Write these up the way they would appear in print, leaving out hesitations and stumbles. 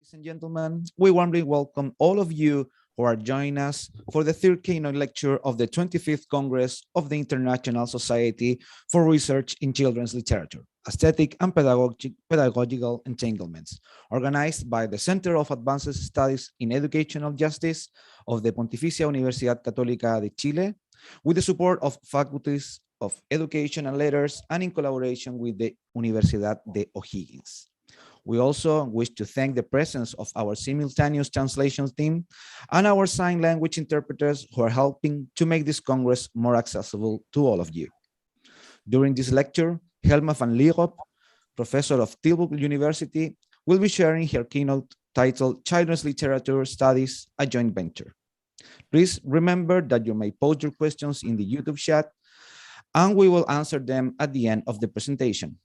Ladies and gentlemen, we warmly welcome all of you who are joining us for the third keynote lecture of the 25th Congress of the International Society for Research in Children's Literature, Aesthetic and Pedagogical Entanglements, organized by the Center of Advanced Studies in Educational Justice of the Pontificia Universidad Católica de Chile, with the support of faculties of Education and Letters and in collaboration with the Universidad de O'Higgins. We also wish to thank the presence of our simultaneous translation team and our sign language interpreters who are helping to make this Congress more accessible to all of you. During this lecture, Helma van Lierop, professor of Tilburg University, will be sharing her keynote titled Children's Literature Studies, a Joint Venture. Please remember that you may post your questions in the YouTube chat, and we will answer them at the end of the presentation.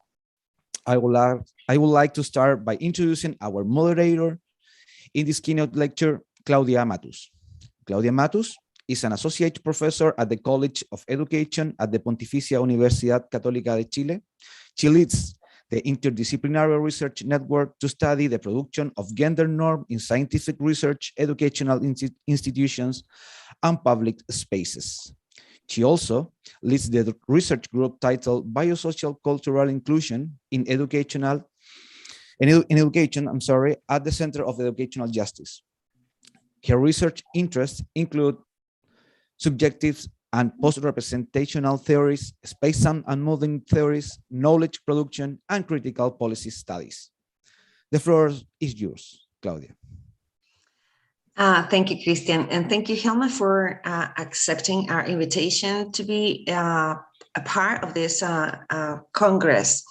I would like to start by introducing our moderator in this keynote lecture, Claudia Matus. Claudia Matus is an associate professor at the College of Education at the Pontificia Universidad Católica de Chile. She leads the interdisciplinary research network to study the production of gender norm in scientific research, educational institutions, and public spaces. She also leads the research group titled Biosocial Cultural Inclusion in Education at the Center of Educational Justice. Her research interests include subjective and post-representational theories, space-time and moving theories, knowledge production, and critical policy studies. The floor is yours, Claudia. Thank you, Christian, and thank you, Helma, for accepting our invitation to be a part of this Congress.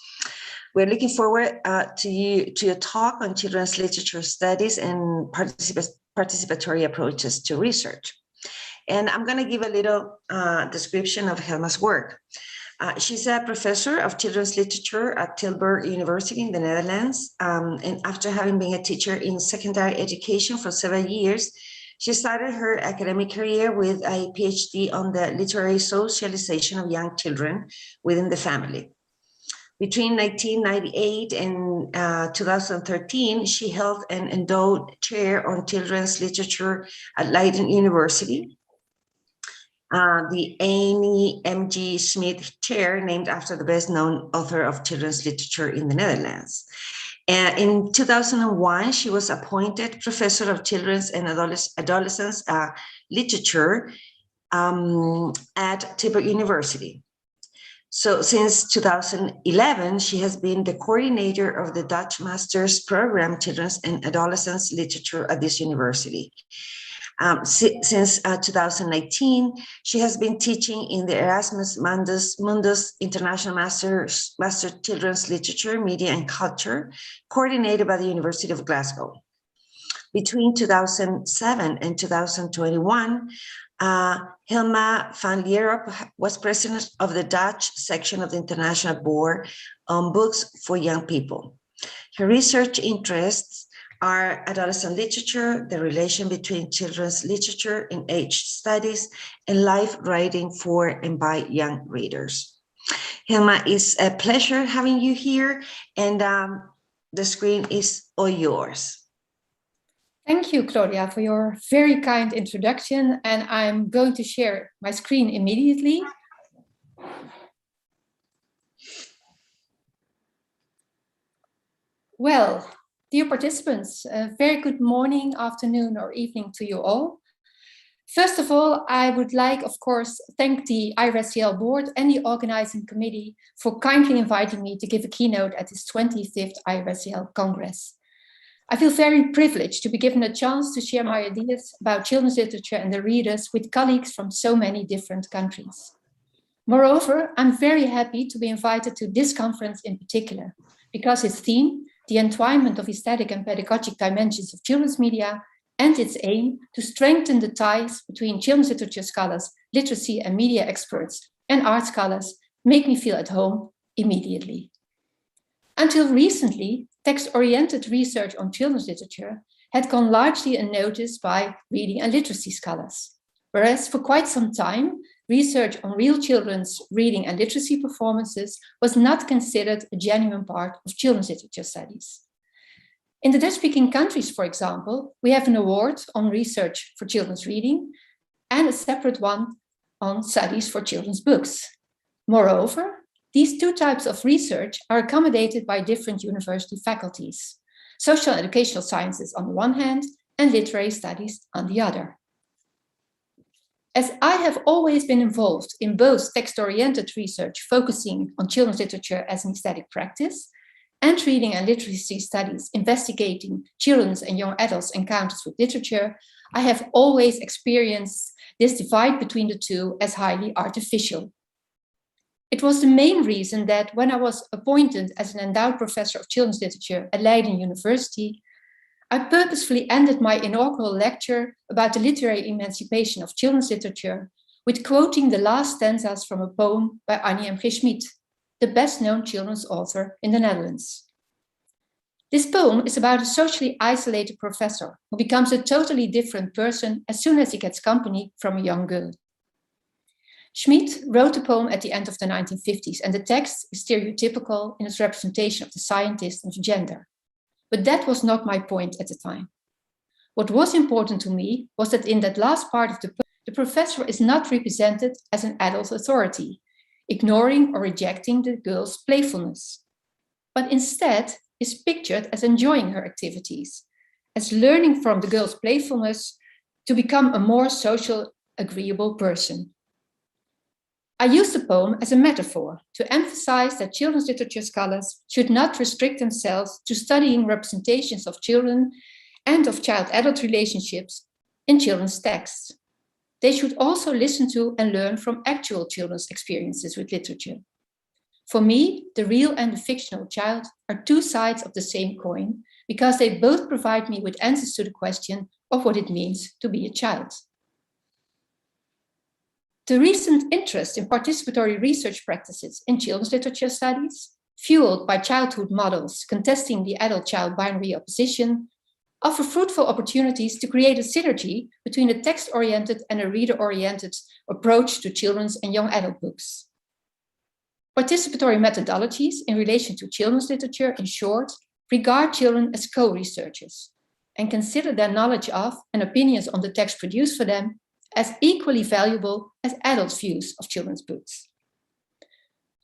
We're looking forward to your talk on children's literature studies and participatory approaches to research. And I'm going to give a little description of Helma's work. She's a professor of children's literature at Tilburg University in the Netherlands. And after having been a teacher in secondary education for several years, she started her academic career with a PhD on the literary socialization of young children within the family. Between 1998 and 2013, she held an endowed chair on children's literature at Leiden University. The Annie M.G. Schmidt chair, named after the best-known author of children's literature in the Netherlands. In 2001, she was appointed professor of children's and adolescents literature at Tilburg University. So since 2011, she has been the coordinator of the Dutch Master's Program Children's and Adolescents Literature at this university. Since 2019, she has been teaching in the Erasmus Mundus International Master Children's Literature, Media and Culture, coordinated by the University of Glasgow. Between 2007 and 2021, Helma van Lierop was president of the Dutch section of the International Board on Books for Young People. Her research interests are adolescent literature, the relation between children's literature and age studies, and life writing for and by young readers. Helma, it's a pleasure having you here, and the screen is all yours. Thank you, Claudia, for your very kind introduction, and I'm going to share my screen immediately. Well, dear participants, a very good morning, afternoon, or evening to you all. First of all, I would like, of course, thank the IRSCL board and the organizing committee for kindly inviting me to give a keynote at this 25th IRSCL Congress. I feel very privileged to be given a chance to share my ideas about children's literature and their readers with colleagues from so many different countries. Moreover, I'm very happy to be invited to this conference in particular, because its theme, the entwinement of aesthetic and pedagogic dimensions of children's media, and its aim to strengthen the ties between children's literature scholars, literacy and media experts, and art scholars, make me feel at home immediately. Until recently, text-oriented research on children's literature had gone largely unnoticed by reading and literacy scholars, whereas for quite some time, research on real children's reading and literacy performances was not considered a genuine part of children's literature studies. In the Dutch-speaking countries, for example, we have an award on research for children's reading and a separate one on studies for children's books. Moreover, these two types of research are accommodated by different university faculties, social and educational sciences on the one hand and literary studies on the other. As I have always been involved in both text-oriented research focusing on children's literature as an aesthetic practice and reading and literacy studies investigating children's and young adults' encounters with literature, I have always experienced this divide between the two as highly artificial. It was the main reason that when I was appointed as an endowed professor of children's literature at Leiden University, I purposefully ended my inaugural lecture about the literary emancipation of children's literature with quoting the last stanzas from a poem by Annie M.G. Schmidt, the best-known children's author in the Netherlands. This poem is about a socially isolated professor who becomes a totally different person as soon as he gets company from a young girl. Schmidt wrote the poem at the end of the 1950s, and the text is stereotypical in its representation of the scientist and gender. But that was not my point at the time. What was important to me was that in that last part of the poem, the professor is not represented as an adult authority, ignoring or rejecting the girl's playfulness, but instead is pictured as enjoying her activities, as learning from the girl's playfulness to become a more social, agreeable person. I use the poem as a metaphor to emphasize that children's literature scholars should not restrict themselves to studying representations of children and of child-adult relationships in children's texts. They should also listen to and learn from actual children's experiences with literature. For me, the real and the fictional child are two sides of the same coin because they both provide me with answers to the question of what it means to be a child. The recent interest in participatory research practices in children's literature studies, fueled by childhood models contesting the adult-child binary opposition, offer fruitful opportunities to create a synergy between a text-oriented and a reader-oriented approach to children's and young adult books. Participatory methodologies in relation to children's literature, in short, regard children as co-researchers and consider their knowledge of and opinions on the text produced for them as equally valuable as adults' views of children's books.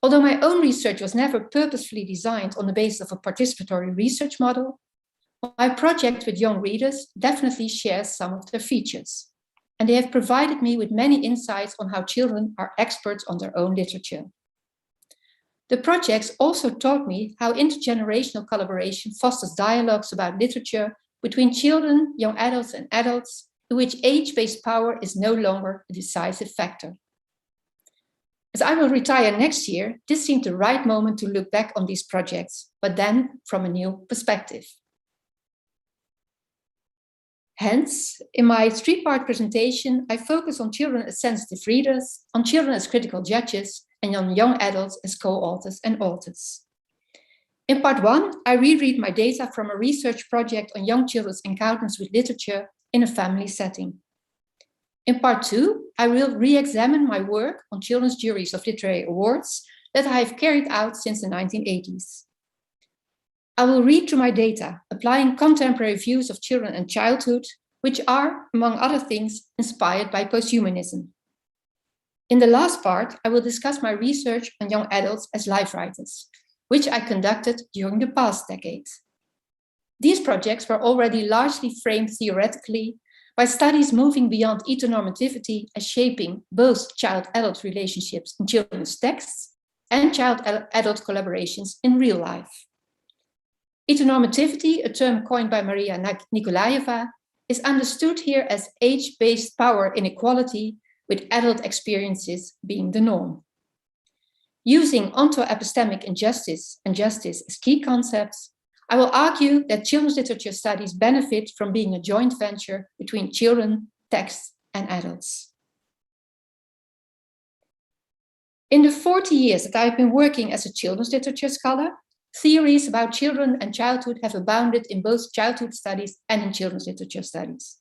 Although my own research was never purposefully designed on the basis of a participatory research model, my project with young readers definitely shares some of their features, and they have provided me with many insights on how children are experts on their own literature. The projects also taught me how intergenerational collaboration fosters dialogues about literature between children, young adults, and adults, in which age-based power is no longer a decisive factor. As I will retire next year, this seemed the right moment to look back on these projects, but then from a new perspective. Hence, in my three-part presentation, I focus on children as sensitive readers, on children as critical judges, and on young adults as co-authors and authors. In part one, I reread my data from a research project on young children's encounters with literature in a family setting. In part two, I will re-examine my work on children's juries of literary awards that I have carried out since the 1980s. I will read through my data, applying contemporary views of children and childhood, which are, among other things, inspired by posthumanism. In the last part, I will discuss my research on young adults as life writers, which I conducted during the past decade. These projects were already largely framed theoretically by studies moving beyond heteronormativity as shaping both child-adult relationships in children's texts and child-adult collaborations in real life. Heteronormativity, a term coined by Maria Nikolaeva, is understood here as age-based power inequality, with adult experiences being the norm. Using onto-epistemic injustice and justice as key concepts, I will argue that children's literature studies benefit from being a joint venture between children, texts, and adults. In the 40 years that I've been working as a children's literature scholar, theories about children and childhood have abounded in both childhood studies and in children's literature studies.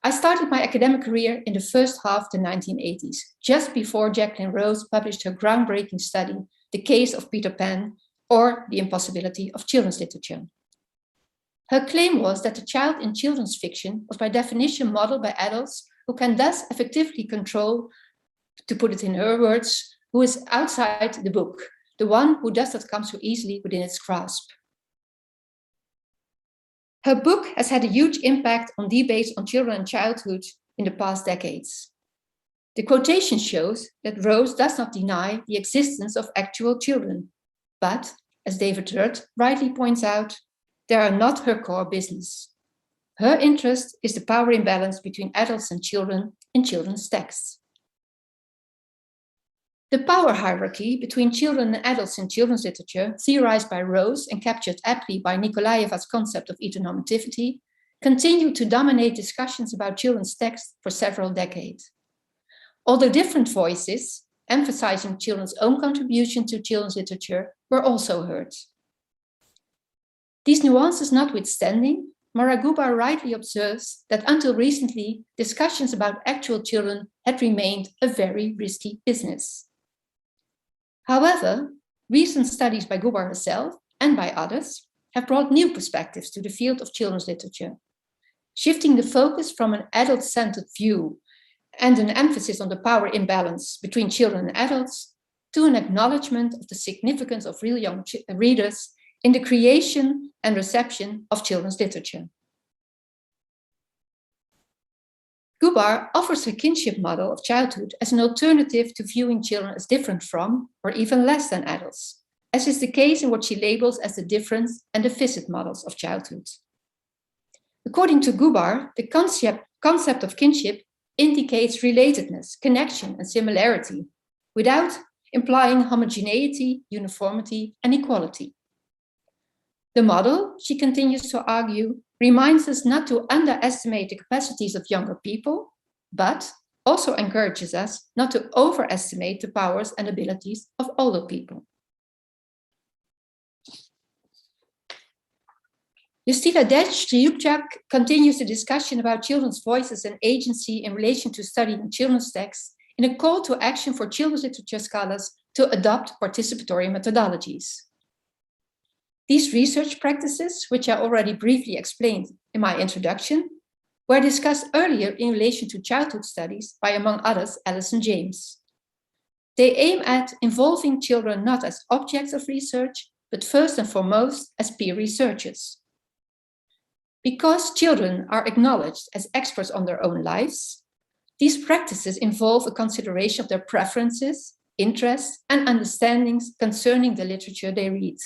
I started my academic career in the first half of the 1980s, just before Jacqueline Rose published her groundbreaking study, The Case of Peter Pan, or The Impossibility of Children's Literature. Her claim was that the child in children's fiction was by definition modeled by adults who can thus effectively control, to put it in her words, who is outside the book, the one who does not come so easily within its grasp. Her book has had a huge impact on debates on children and childhood in the past decades. The quotation shows that Rose does not deny the existence of actual children, but, as David Rudd rightly points out, they are not her core business. Her interest is the power imbalance between adults and children in children's texts. The power hierarchy between children and adults in children's literature, theorized by Rose and captured aptly by Nikolaeva's concept of heteronormativity, continued to dominate discussions about children's texts for several decades. Although different voices, emphasizing children's own contribution to children's literature, were also heard. These nuances notwithstanding, Mara Gubar rightly observes that until recently, discussions about actual children had remained a very risky business. However, recent studies by Gubar herself and by others have brought new perspectives to the field of children's literature, shifting the focus from an adult-centered view and an emphasis on the power imbalance between children and adults to an acknowledgement of the significance of real young readers in the creation and reception of children's literature. Gubar offers her kinship model of childhood as an alternative to viewing children as different from, or even less than adults, as is the case in what she labels as the difference and deficit models of childhood. According to Gubar, the concept of kinship indicates relatedness, connection, and similarity, without implying homogeneity, uniformity, and equality. The model, she continues to argue, reminds us not to underestimate the capacities of younger people, but also encourages us not to overestimate the powers and abilities of older people. Justina Deszczyuk continues the discussion about children's voices and agency in relation to studying children's texts in a call to action for children's literature scholars to adopt participatory methodologies. These research practices, which I already briefly explained in my introduction, were discussed earlier in relation to childhood studies by, among others, Alison James. They aim at involving children not as objects of research, but first and foremost as peer researchers. Because children are acknowledged as experts on their own lives, these practices involve a consideration of their preferences, interests, and understandings concerning the literature they read.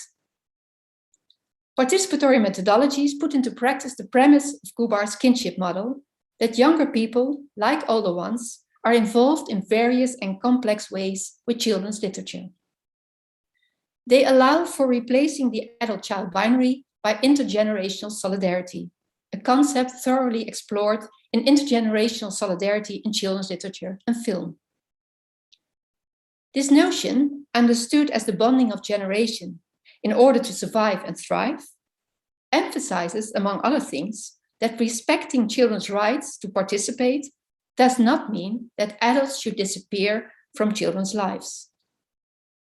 Participatory methodologies put into practice the premise of Gubar's kinship model that younger people, like older ones, are involved in various and complex ways with children's literature. They allow for replacing the adult-child binary by intergenerational solidarity, a concept thoroughly explored in intergenerational solidarity in children's literature and film. This notion, understood as the bonding of generation in order to survive and thrive, emphasizes, among other things, that respecting children's rights to participate does not mean that adults should disappear from children's lives.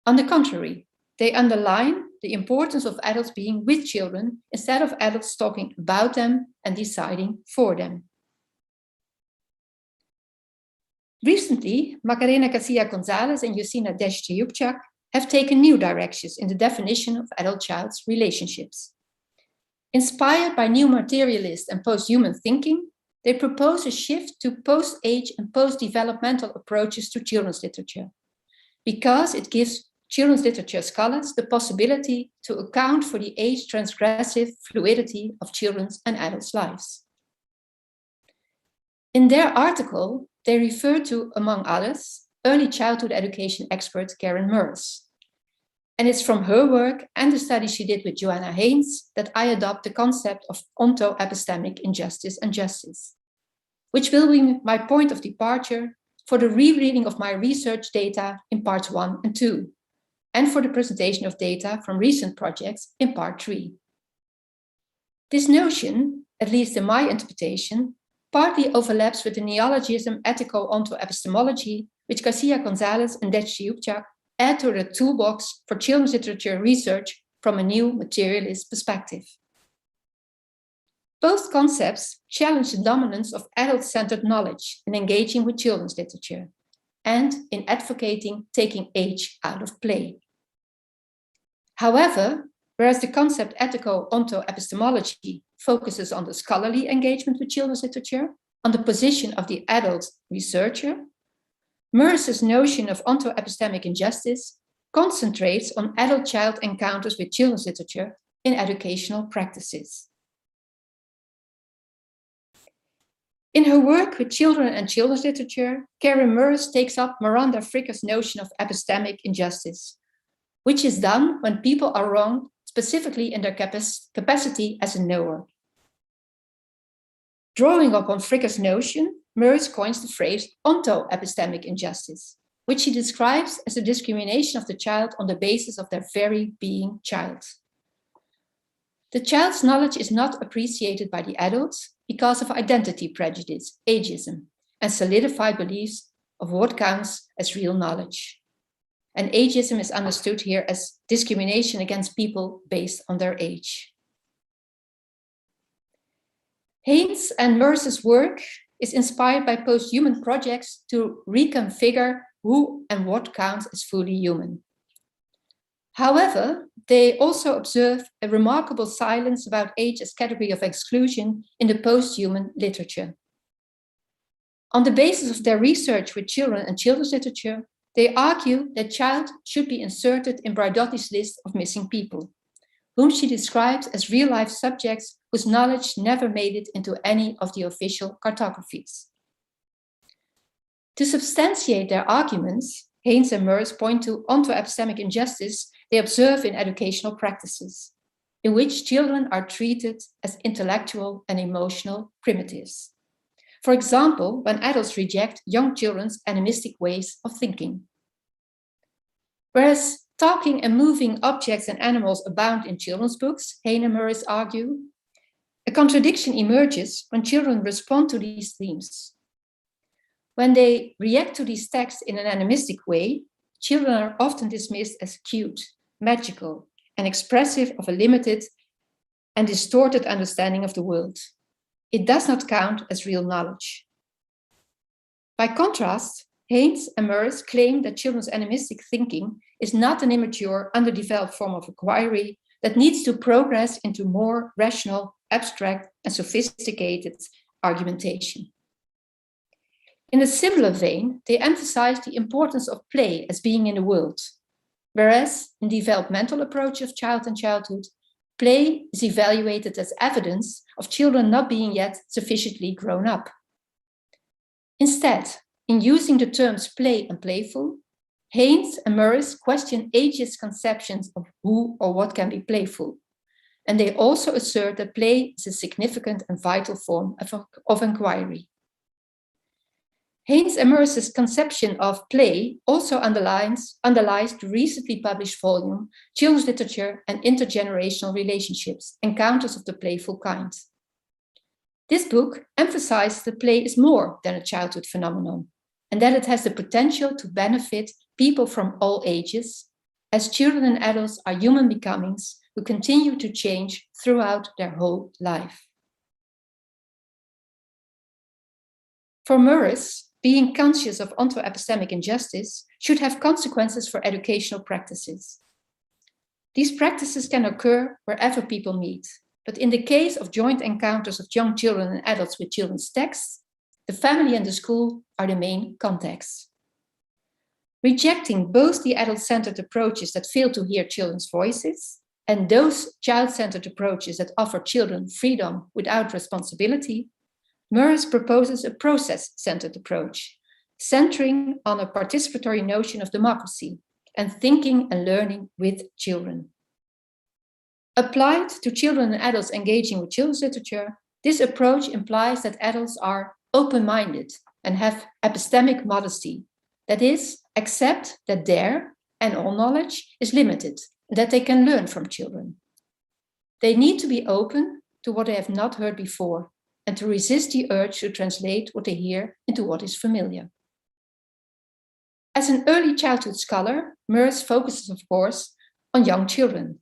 On the contrary, they underline the importance of adults being with children instead of adults talking about them and deciding for them. Recently, Macarena Garcia-Gonzalez and Justina Deszczyuk have taken new directions in the definition of adult-child's relationships. Inspired by new materialist and post-human thinking, they propose a shift to post-age and post-developmental approaches to children's literature, because it gives children's literature scholars the possibility to account for the age-transgressive fluidity of children's and adults' lives. In their article, they refer to, among others, early childhood education expert Karen Murs. And it's from her work and the study she did with Joanna Haynes that I adopt the concept of onto-epistemic injustice and justice, which will be my point of departure for the rereading of my research data in parts 1 and 2, and for the presentation of data from recent projects in part 3. This notion, at least in my interpretation, partly overlaps with the neologism ethical onto-epistemology, which Garcia-Gonzalez and Deszczyuk add to the toolbox for children's literature research from a new materialist perspective. Both concepts challenge the dominance of adult-centered knowledge in engaging with children's literature and in advocating taking age out of play. However, whereas the concept ethical onto-epistemology focuses on the scholarly engagement with children's literature, on the position of the adult researcher, Meures's notion of onto-epistemic injustice concentrates on adult-child encounters with children's literature in educational practices. In her work with children and children's literature, Karen Meures takes up Miranda Fricker's notion of epistemic injustice, which is done when people are wrong, specifically in their capacity as a knower. Drawing upon Fricker's notion, Meures coins the phrase onto-epistemic injustice, which she describes as a discrimination of the child on the basis of their very being child. The child's knowledge is not appreciated by the adults because of identity prejudice, ageism, and solidified beliefs of what counts as real knowledge. And ageism is understood here as discrimination against people based on their age. Haynes and Meures's work is inspired by post-human projects to reconfigure who and what counts as fully human. However, they also observe a remarkable silence about age as category of exclusion in the post-human literature. On the basis of their research with children and children's literature, they argue that child should be inserted in Braidotti's list of missing people, whom she describes as real-life subjects whose knowledge never made it into any of the official cartographies. To substantiate their arguments, Haynes and Meures point to onto-epistemic injustice they observe in educational practices, in which children are treated as intellectual and emotional primitives. For example, when adults reject young children's animistic ways of thinking. Whereas talking and moving objects and animals abound in children's books, Haynes and Meures argue, a contradiction emerges when children respond to these themes. When they react to these texts in an animistic way, children are often dismissed as cute, magical, and expressive of a limited and distorted understanding of the world. It does not count as real knowledge. By contrast, Haynes and Meures claim that children's animistic thinking is not an immature, underdeveloped form of inquiry that needs to progress into more rational, abstract, and sophisticated argumentation. In a similar vein, they emphasize the importance of play as being in the world, whereas in the developmental approach of child and childhood, play is evaluated as evidence of children not being yet sufficiently grown up. Instead, in using the terms play and playful, Haynes and Meures question ageist conceptions of who or what can be playful, and they also assert that play is a significant and vital form of inquiry. Haynes and Meures's conception of play also underlies the recently published volume, Children's Literature and Intergenerational Relationships, Encounters of the Playful Kind. This book emphasizes that play is more than a childhood phenomenon, and that it has the potential to benefit people from all ages, as children and adults are human becomings who continue to change throughout their whole life. For Meures, being conscious of onto-epistemic injustice should have consequences for educational practices. These practices can occur wherever people meet, but in the case of joint encounters of young children and adults with children's texts, the family and the school are the main contexts. Rejecting both the adult-centered approaches that fail to hear children's voices and those child-centered approaches that offer children freedom without responsibility, Meures proposes a process-centered approach, centering on a participatory notion of democracy and thinking and learning with children. Applied to children and adults engaging with children's literature, this approach implies that adults are open-minded and have epistemic modesty, that is, accept that their and all knowledge is limited, and that they can learn from children. They need to be open to what they have not heard before, and to resist the urge to translate what they hear into what is familiar. As an early childhood scholar, Meures focuses, of course, on young children.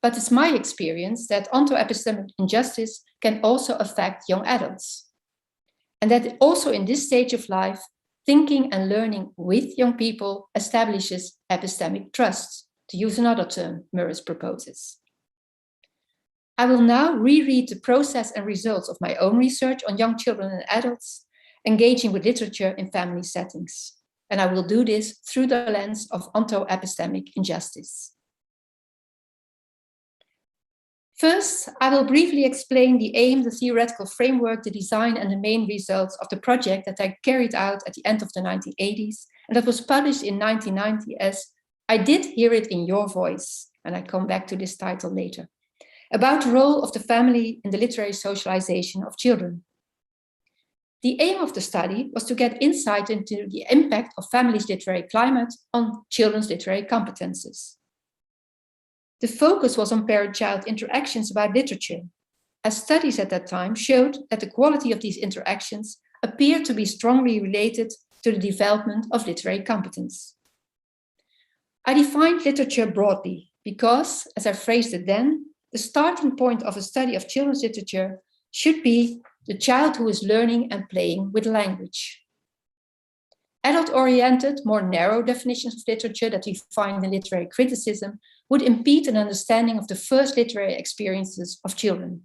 but it's my experience that onto-epistemic injustice can also affect young adults. And that also in this stage of life, thinking and learning with young people establishes epistemic trust, to use another term Murris proposes. I will now reread the process and results of my own research on young children and adults engaging with literature in family settings. And I will do this through the lens of onto-epistemic injustice. First, I will briefly explain the aim, the theoretical framework, the design, and the main results of the project that I carried out at the end of the 1980s, and that was published in 1990 as I Did Hear It in Your Voice, and I come back to this title later, about the role of the family in the literary socialization of children. The aim of the study was to get insight into the impact of families' literary climate on children's literary competences. The focus was on parent-child interactions about literature, as studies at that time showed that the quality of these interactions appeared to be strongly related to the development of literary competence. I defined literature broadly because, as I phrased it then, the starting point of a study of children's literature should be the child who is learning and playing with language. Adult-oriented, more narrow definitions of literature that we find in literary criticism would impede an understanding of the first literary experiences of children.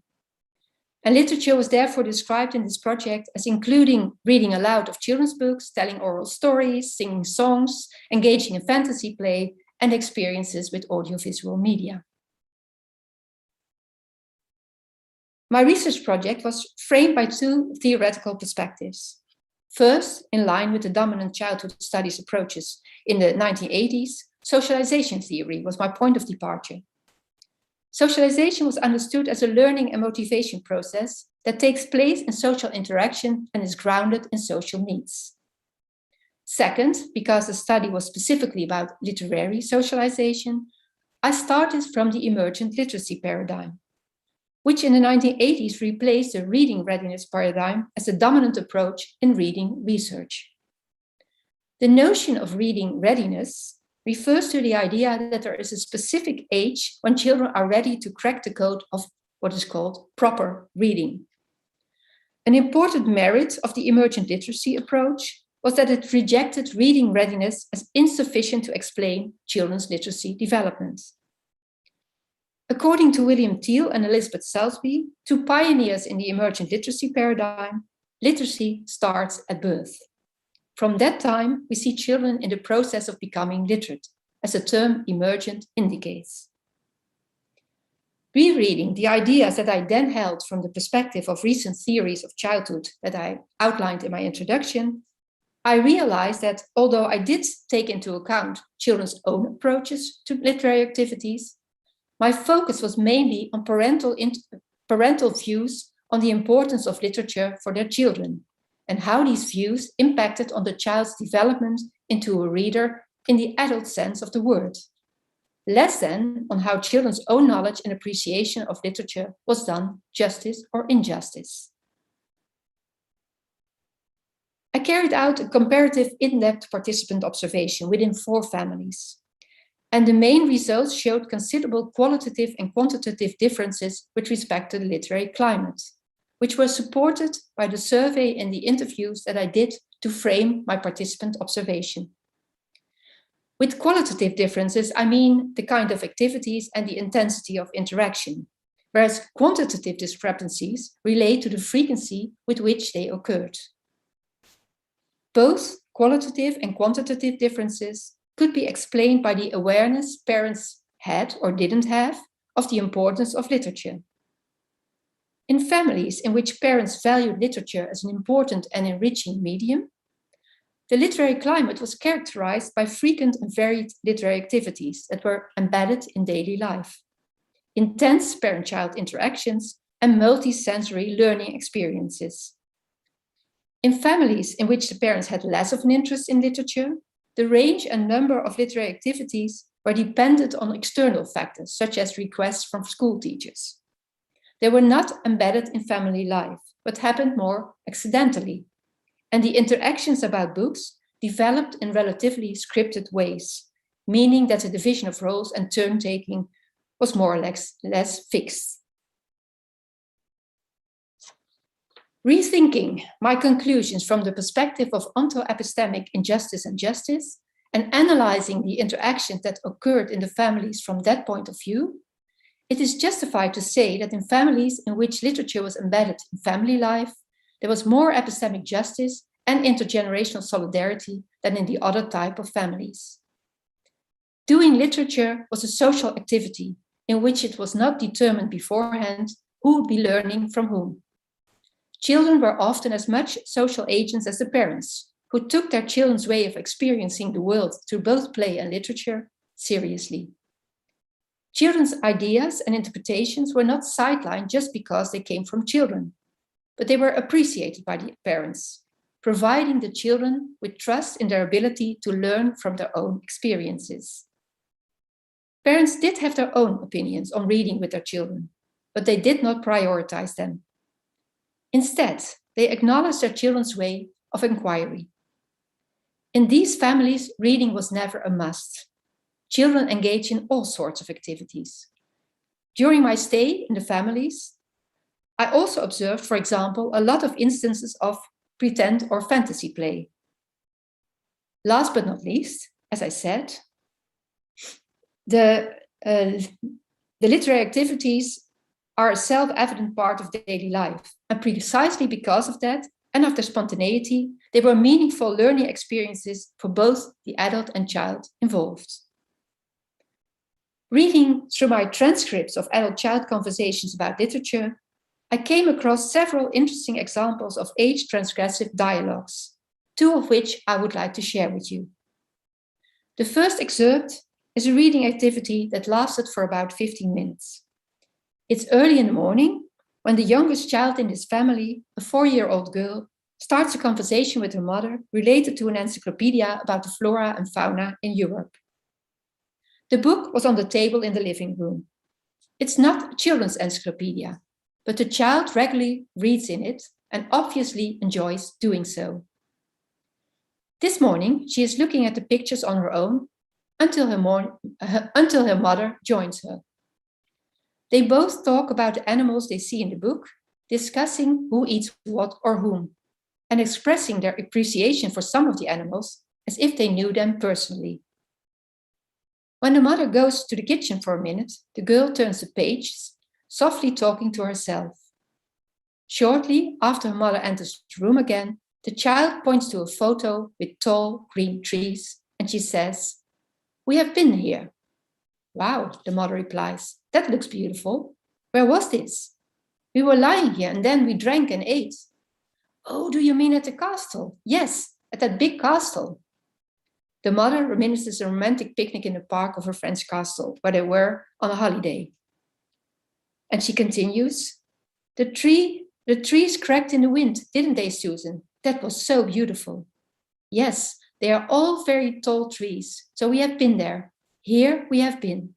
And literature was therefore described in this project as including reading aloud of children's books, telling oral stories, singing songs, engaging in fantasy play, and experiences with audiovisual media. My research project was framed by two theoretical perspectives. First, in line with the dominant childhood studies approaches in the 1980s, socialization theory was my point of departure. Socialization was understood as a learning and motivation process that takes place in social interaction and is grounded in social needs. Second, because the study was specifically about literary socialization, I started from the emergent literacy paradigm, which in the 1980s replaced the reading readiness paradigm as the dominant approach in reading research. The notion of reading readiness refers to the idea that there is a specific age when children are ready to crack the code of what is called proper reading. An important merit of the emergent literacy approach was that it rejected reading readiness as insufficient to explain children's literacy development. According to William Thiel and Elizabeth Salisbury, two pioneers in the emergent literacy paradigm, literacy starts at birth. From that time, we see children in the process of becoming literate, as the term emergent indicates. Rereading the ideas that I then held from the perspective of recent theories of childhood that I outlined in my introduction, I realized that although I did take into account children's own approaches to literary activities, my focus was mainly on parental views on the importance of literature for their children and how these views impacted on the child's development into a reader in the adult sense of the word, less than on how children's own knowledge and appreciation of literature was done justice or injustice. I carried out a comparative in-depth participant observation within 4 families. And the main results showed considerable qualitative and quantitative differences with respect to the literary climate, which were supported by the survey and the interviews that I did to frame my participant observation. With qualitative differences, I mean the kind of activities and the intensity of interaction, whereas quantitative discrepancies relate to the frequency with which they occurred. Both qualitative and quantitative differences could be explained by the awareness parents had or didn't have of the importance of literature. In families in which parents valued literature as an important and enriching medium, the literary climate was characterized by frequent and varied literary activities that were embedded in daily life, intense parent-child interactions, and multi-sensory learning experiences. In families in which the parents had less of an interest in literature, the range and number of literary activities were dependent on external factors, such as requests from school teachers. They were not embedded in family life, but happened more accidentally. And the interactions about books developed in relatively scripted ways, meaning that the division of roles and turn-taking was more or less fixed. Rethinking my conclusions from the perspective of onto-epistemic injustice and justice, and analyzing the interactions that occurred in the families from that point of view, it is justified to say that in families in which literature was embedded in family life, there was more epistemic justice and intergenerational solidarity than in the other type of families. Doing literature was a social activity in which it was not determined beforehand who would be learning from whom. Children were often as much social agents as the parents, who took their children's way of experiencing the world through both play and literature seriously. Children's ideas and interpretations were not sidelined just because they came from children, but they were appreciated by the parents, providing the children with trust in their ability to learn from their own experiences. Parents did have their own opinions on reading with their children, but they did not prioritize them. Instead, they acknowledged their children's way of inquiry. In these families, reading was never a must. Children engage in all sorts of activities. During my stay in the families, I also observed, for example, a lot of instances of pretend or fantasy play. Last but not least, as I said, the literary activities are a self-evident part of daily life. And precisely because of that, and of their spontaneity, they were meaningful learning experiences for both the adult and child involved. Reading through my transcripts of adult-child conversations about literature, I came across several interesting examples of age-transgressive dialogues, two of which I would like to share with you. The first excerpt is a reading activity that lasted for about 15 minutes. It's early in the morning when the youngest child in this family, a 4-year-old girl, starts a conversation with her mother related to an encyclopedia about the flora and fauna in Europe. The book was on the table in the living room. It's not a children's encyclopedia, but the child regularly reads in it and obviously enjoys doing so. This morning, she is looking at the pictures on her own until her mother joins her. They both talk about the animals they see in the book, discussing who eats what or whom, and expressing their appreciation for some of the animals as if they knew them personally. When the mother goes to the kitchen for a minute, the girl turns the pages, softly talking to herself. Shortly after her mother enters the room again, the child points to a photo with tall green trees, and she says, "We have been here." "Wow," the mother replies, "that looks beautiful. Where was this?" "We were lying here and then we drank and ate." "Oh, do you mean at the castle?" "Yes, at that big castle." The mother reminisces a romantic picnic in the park of her friend's castle, where they were on a holiday. And she continues, the trees cracked in the wind, didn't they, Susan? That was so beautiful." "Yes, they are all very tall trees, so we have been there. Here we have been."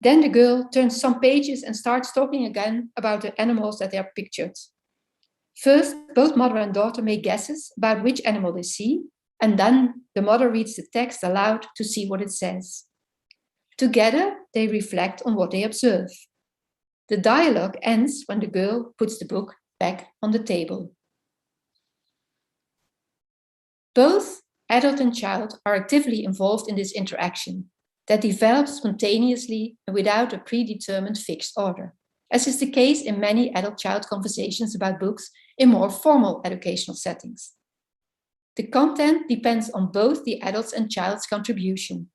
Then the girl turns some pages and starts talking again about the animals that they are pictured. First, both mother and daughter make guesses about which animal they see, and then the mother reads the text aloud to see what it says. Together, they reflect on what they observe. The dialogue ends when the girl puts the book back on the table. Both adult and child are actively involved in this interaction that develops spontaneously and without a predetermined fixed order, as is the case in many adult-child conversations about books in more formal educational settings. The content depends on both the adult's and child's contribution.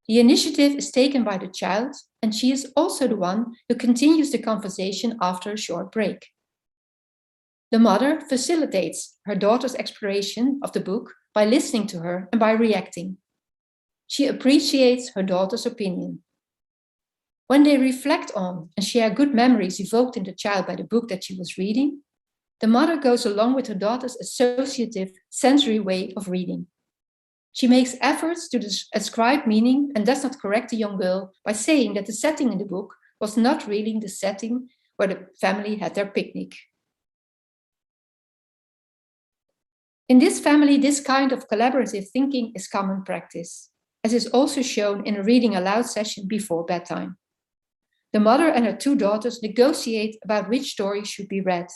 The initiative is taken by the child, and she is also the one who continues the conversation after a short break. The mother facilitates her daughter's exploration of the book by listening to her and by reacting. She appreciates her daughter's opinion. When they reflect on and share good memories evoked in the child by the book that she was reading, the mother goes along with her daughter's associative sensory way of reading. She makes efforts to ascribe meaning and does not correct the young girl by saying that the setting in the book was not really the setting where the family had their picnic. In this family, this kind of collaborative thinking is common practice. as is also shown in a reading aloud session before bedtime. The mother and her 2 daughters negotiate about which story should be read.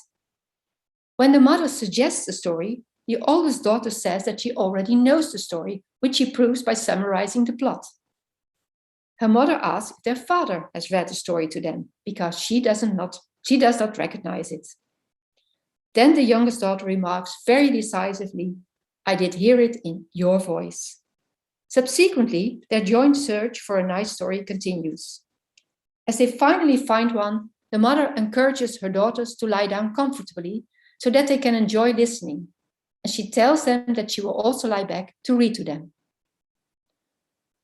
When the mother suggests a story, the oldest daughter says that she already knows the story, which she proves by summarizing the plot. Her mother asks if their father has read the story to them, because she does not recognize it. Then the youngest daughter remarks very decisively, "I did hear it in your voice." Subsequently, their joint search for a nice story continues. As they finally find one, the mother encourages her daughters to lie down comfortably so that they can enjoy listening, and she tells them that she will also lie back to read to them.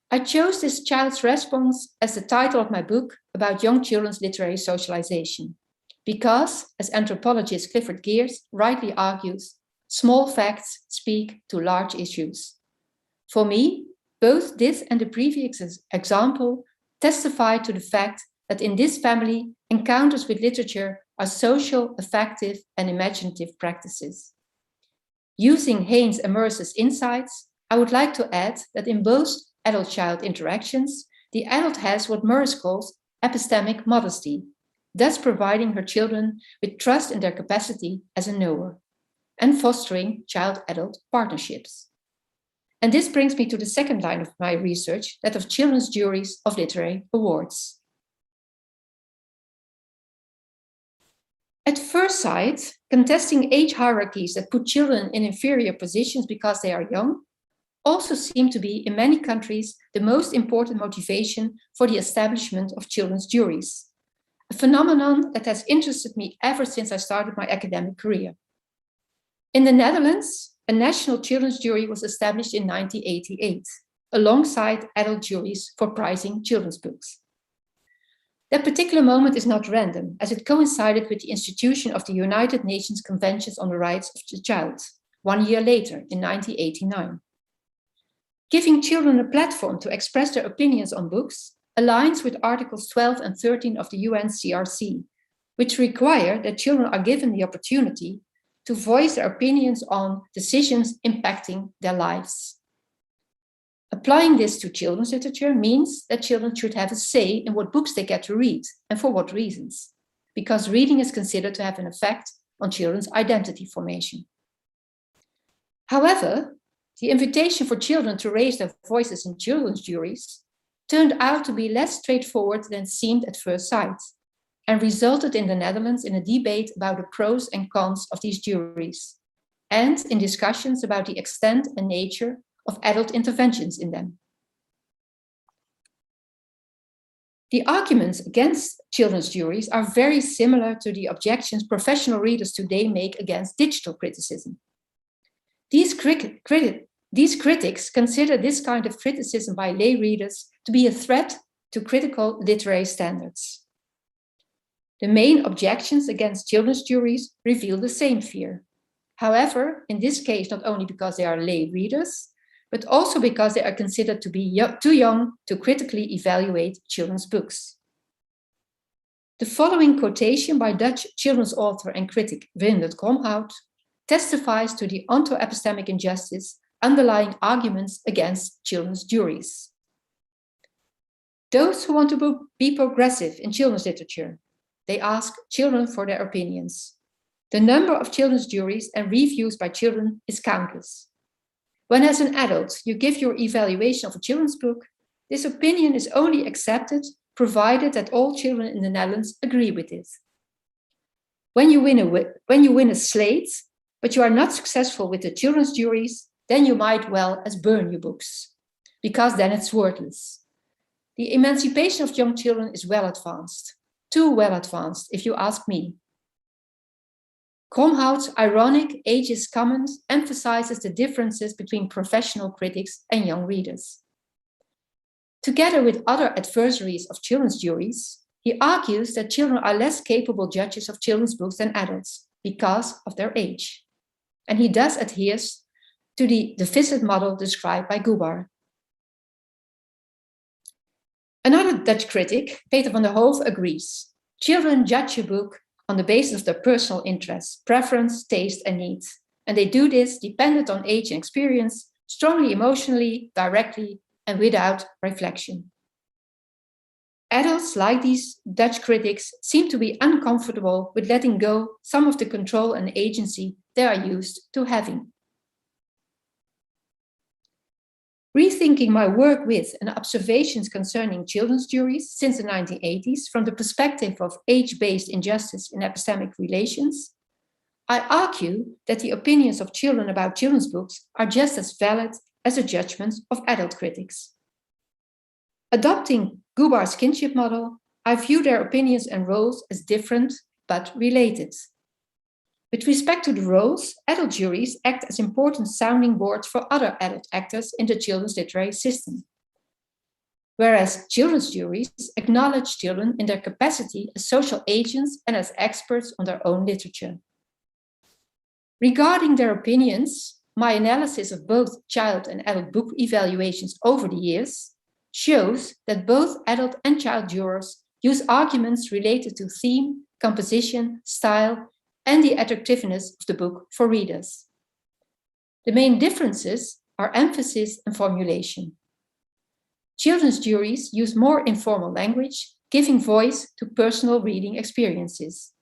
I chose this child's response as the title of my book about young children's literary socialization, because, as anthropologist Clifford Geertz rightly argues, small facts speak to large issues. For me, both this and the previous example testify to the fact that in this family, encounters with literature are social, affective, and imaginative practices. Using Haynes and Mercer's insights, I would like to add that in both adult-child interactions, the adult has what Merce calls epistemic modesty, thus providing her children with trust in their capacity as a knower, and fostering child-adult partnerships. And this brings me to the second line of my research, that of children's juries of literary awards. At first sight, contesting age hierarchies that put children in inferior positions because they are young also seem to be, in many countries, the most important motivation for the establishment of children's juries, a phenomenon that has interested me ever since I started my academic career. In the Netherlands, a national children's jury was established in 1988, alongside adult juries for prizing children's books. That particular moment is not random, as it coincided with the institution of the United Nations Conventions on the Rights of the Child, 1 year later, in 1989. Giving children a platform to express their opinions on books aligns with Articles 12 and 13 of the UNCRC, which require that children are given the opportunity to voice their opinions on decisions impacting their lives. Applying this to children's literature means that children should have a say in what books they get to read and for what reasons, because reading is considered to have an effect on children's identity formation. However, the invitation for children to raise their voices in children's juries turned out to be less straightforward than seemed at first sight, and resulted in the Netherlands in a debate about the pros and cons of these juries, and in discussions about the extent and nature of adult interventions in them. The arguments against children's juries are very similar to the objections professional readers today make against digital criticism. These critics consider this kind of criticism by lay readers to be a threat to critical literary standards. The main objections against children's juries reveal the same fear. However, in this case, not only because they are lay readers, but also because they are considered to be too young to critically evaluate children's books. The following quotation by Dutch children's author and critic Wim Kromhout testifies to the onto-epistemic injustice underlying arguments against children's juries. Those who want to be progressive in children's literature, they ask children for their opinions. The number of children's juries and reviews by children is countless. When as an adult you give your evaluation of a children's book, this opinion is only accepted provided that all children in the Netherlands agree with it. When you win a slate, but you are not successful with the children's juries, then you might well as burn your books, because then it's worthless. The emancipation of young children is well advanced, too well advanced, if you ask me. Kromhout's ironic ageist comment emphasizes the differences between professional critics and young readers. Together with other adversaries of children's juries, he argues that children are less capable judges of children's books than adults because of their age. And he thus adheres to the deficit model described by Gubar. Another Dutch critic, Peter van der Hoof, agrees. Children judge a book on the basis of their personal interests, preference, taste, and needs. And they do this dependent on age and experience, strongly emotionally, directly, and without reflection. Adults like these Dutch critics seem to be uncomfortable with letting go some of the control and agency they are used to having. Rethinking my work with and observations concerning children's juries since the 1980s from the perspective of age-based injustice in epistemic relations, I argue that the opinions of children about children's books are just as valid as the judgments of adult critics. Adopting Gubar's kinship model, I view their opinions and roles as different but related. With respect to the roles, adult juries act as important sounding boards for other adult actors in the children's literary system. Whereas children's juries acknowledge children in their capacity as social agents and as experts on their own literature. Regarding their opinions, my analysis of both child and adult book evaluations over the years shows that both adult and child jurors use arguments related to theme, composition, style, and the attractiveness of the book for readers. The main differences are emphasis and formulation. Children's juries use more informal language, giving voice to personal reading experiences,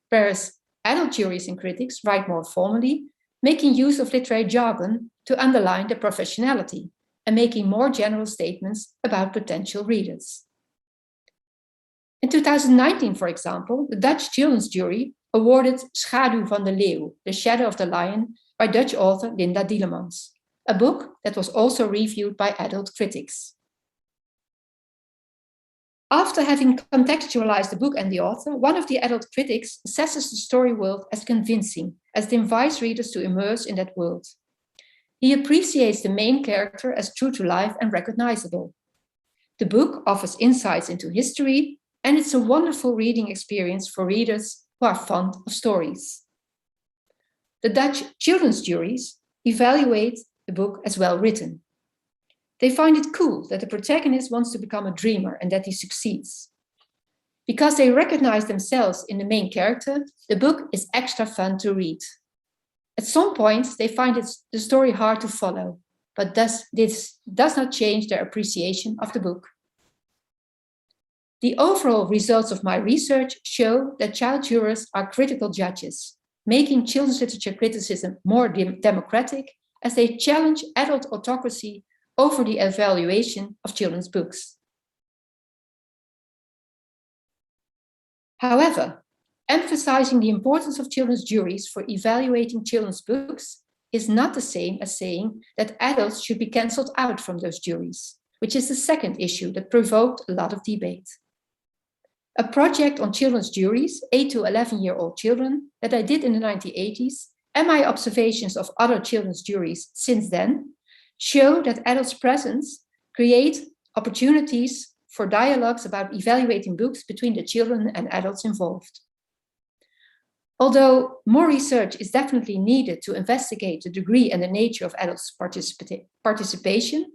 whereas adult juries and critics write more formally, making use of literary jargon to underline their professionality and making more general statements about potential readers. In 2019, for example, the Dutch children's jury awarded Schaduw van de Leeuw, The Shadow of the Lion, by Dutch author Linda Dielemans, a book that was also reviewed by adult critics. After having contextualized the book and the author, one of the adult critics assesses the story world as convincing, as it invites readers to immerse in that world. He appreciates the main character as true to life and recognizable. The book offers insights into history, and it's a wonderful reading experience for readers who are fond of stories. The Dutch children's juries evaluate the book as well written. They find it cool that the protagonist wants to become a dreamer and that he succeeds. Because they recognize themselves in the main character, the book is extra fun to read. At some points, they find the story hard to follow, but this does not change their appreciation of the book. The overall results of my research show that child jurors are critical judges, making children's literature criticism more democratic as they challenge adult autocracy over the evaluation of children's books. However, emphasizing the importance of children's juries for evaluating children's books is not the same as saying that adults should be cancelled out from those juries, which is the second issue that provoked a lot of debate. A project on children's juries, 8 to 11-year-old children, that I did in the 1980s, and my observations of other children's juries since then, show that adults' presence create opportunities for dialogues about evaluating books between the children and adults involved. Although more research is definitely needed to investigate the degree and the nature of adults' participation,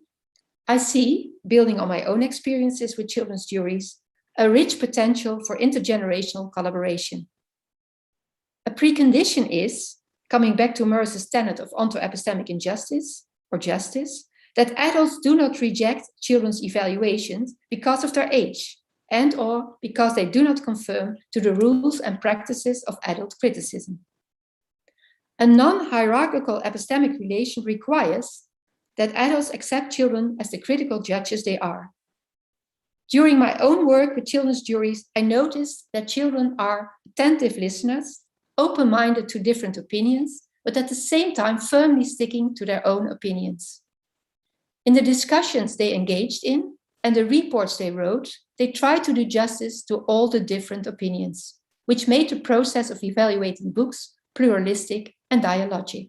I see, building on my own experiences with children's juries, a rich potential for intergenerational collaboration. A precondition is, coming back to Morris's tenet of onto-epistemic injustice, or justice, that adults do not reject children's evaluations because of their age and/or because they do not conform to the rules and practices of adult criticism. A non-hierarchical epistemic relation requires that adults accept children as the critical judges they are. During my own work with children's juries, I noticed that children are attentive listeners, open-minded to different opinions, but at the same time firmly sticking to their own opinions. In the discussions they engaged in and the reports they wrote, they tried to do justice to all the different opinions, which made the process of evaluating books pluralistic and dialogic.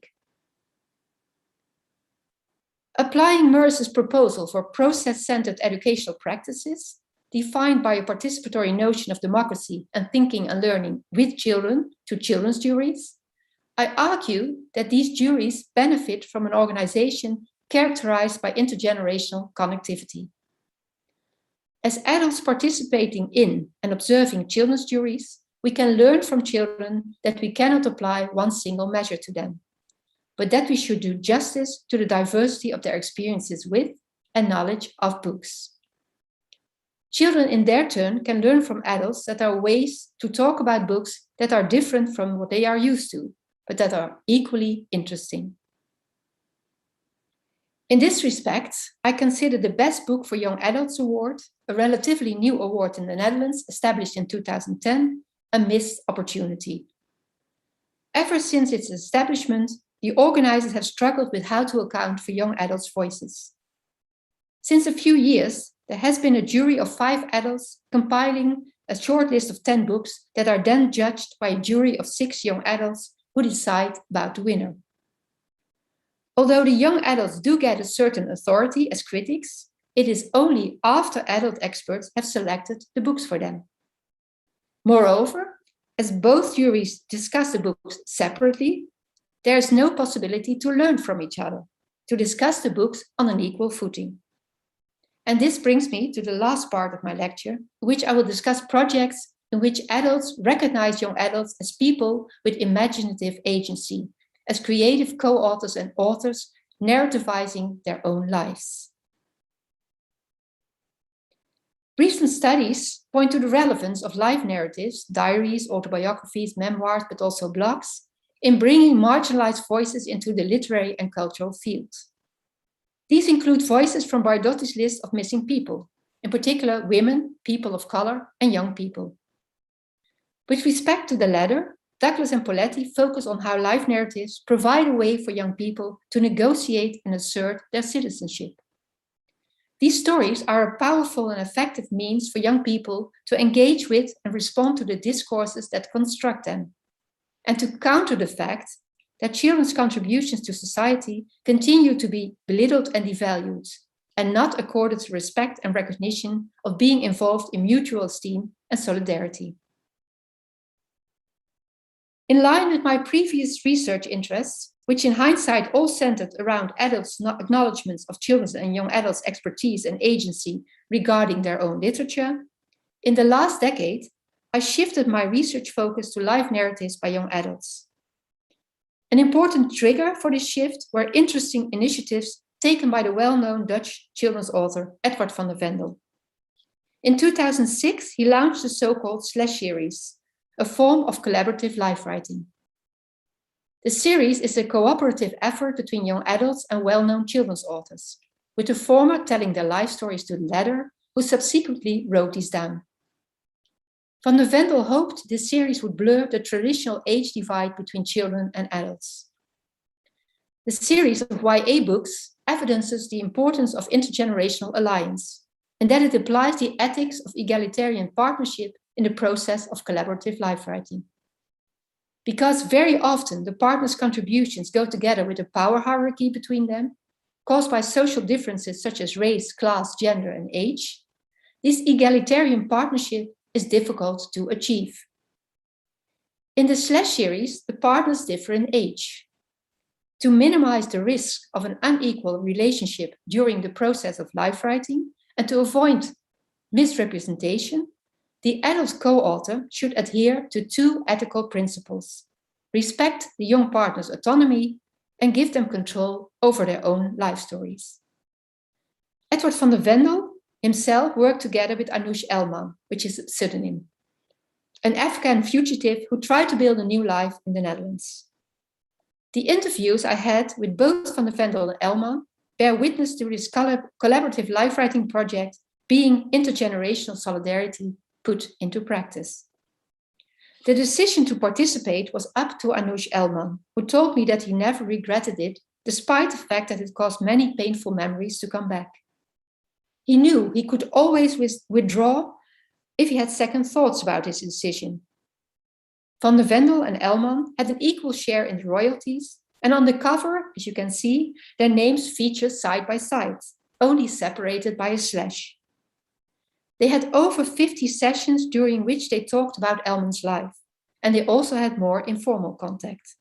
Applying Morris's proposal for process-centered educational practices, defined by a participatory notion of democracy and thinking and learning with children to children's juries, I argue that these juries benefit from an organization characterized by intergenerational connectivity. As adults participating in and observing children's juries, we can learn from children that we cannot apply one single measure to them, but that we should do justice to the diversity of their experiences with and knowledge of books. Children in their turn can learn from adults that there are ways to talk about books that are different from what they are used to, but that are equally interesting. In this respect, I consider the Best Book for Young Adults Award, a relatively new award in the Netherlands, established in 2010, a missed opportunity. Ever since its establishment, the organizers have struggled with how to account for young adults' voices. Since a few years, there has been a jury of 5 adults compiling a short list of 10 books that are then judged by a jury of 6 young adults who decide about the winner. Although the young adults do get a certain authority as critics, it is only after adult experts have selected the books for them. Moreover, as both juries discuss the books separately, there is no possibility to learn from each other, to discuss the books on an equal footing. And this brings me to the last part of my lecture, in which I will discuss projects in which adults recognize young adults as people with imaginative agency, as creative co-authors and authors narrativizing their own lives. Recent studies point to the relevance of life narratives, diaries, autobiographies, memoirs, but also blogs, in bringing marginalized voices into the literary and cultural field. These include voices from Bardotti's list of missing people, in particular women, people of color, and young people. With respect to the latter, Douglas and Poletti focus on how life narratives provide a way for young people to negotiate and assert their citizenship. These stories are a powerful and effective means for young people to engage with and respond to the discourses that construct them, and to counter the fact that children's contributions to society continue to be belittled and devalued, and not accorded respect and recognition of being involved in mutual esteem and solidarity. In line with my previous research interests, which in hindsight all centered around adults' acknowledgements of children's and young adults' expertise and agency regarding their own literature, in the last decade, I shifted my research focus to life narratives by young adults. An important trigger for this shift were interesting initiatives taken by the well-known Dutch children's author Edward van der Vendel. In 2006, he launched the so-called Slash series, a form of collaborative life writing. The series is a cooperative effort between young adults and well-known children's authors, with the former telling their life stories to the latter, who subsequently wrote these down. Van der Vendel hoped this series would blur the traditional age divide between children and adults. The series of YA books evidences the importance of intergenerational alliance, and that it applies the ethics of egalitarian partnership in the process of collaborative life writing. Because very often the partners' contributions go together with a power hierarchy between them, caused by social differences such as race, class, gender, and age, this egalitarian partnership is difficult to achieve. In the Slash series, the partners differ in age. To minimize the risk of an unequal relationship during the process of life writing and to avoid misrepresentation, the adult co-author should adhere to 2 ethical principles: respect the young partner's autonomy and give them control over their own life stories. Edward van der Vendel himself worked together with Anoush Elman, which is a pseudonym, an Afghan fugitive who tried to build a new life in the Netherlands. The interviews I had with both Van der Vendel and Elman bear witness to this collaborative life writing project being intergenerational solidarity put into practice. The decision to participate was up to Anoush Elman, who told me that he never regretted it, despite the fact that it caused many painful memories to come back. He knew he could always withdraw if he had second thoughts about his decision. Van der Vendel and Elman had an equal share in the royalties, and on the cover, as you can see, their names feature side by side, only separated by a slash. They had over 50 sessions during which they talked about Elman's life, and they also had more informal contact.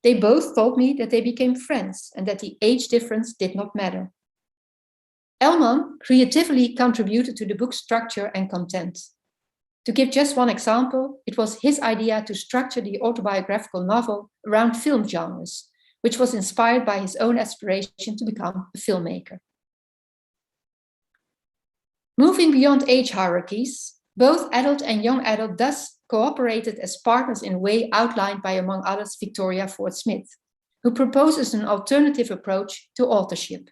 They both told me that they became friends and that the age difference did not matter. Elman creatively contributed to the book's structure and content. To give just one example, it was his idea to structure the autobiographical novel around film genres, which was inspired by his own aspiration to become a filmmaker. Moving beyond age hierarchies, both adult and young adult thus cooperated as partners in a way outlined by, among others, Victoria Ford-Smith, who proposes an alternative approach to authorship.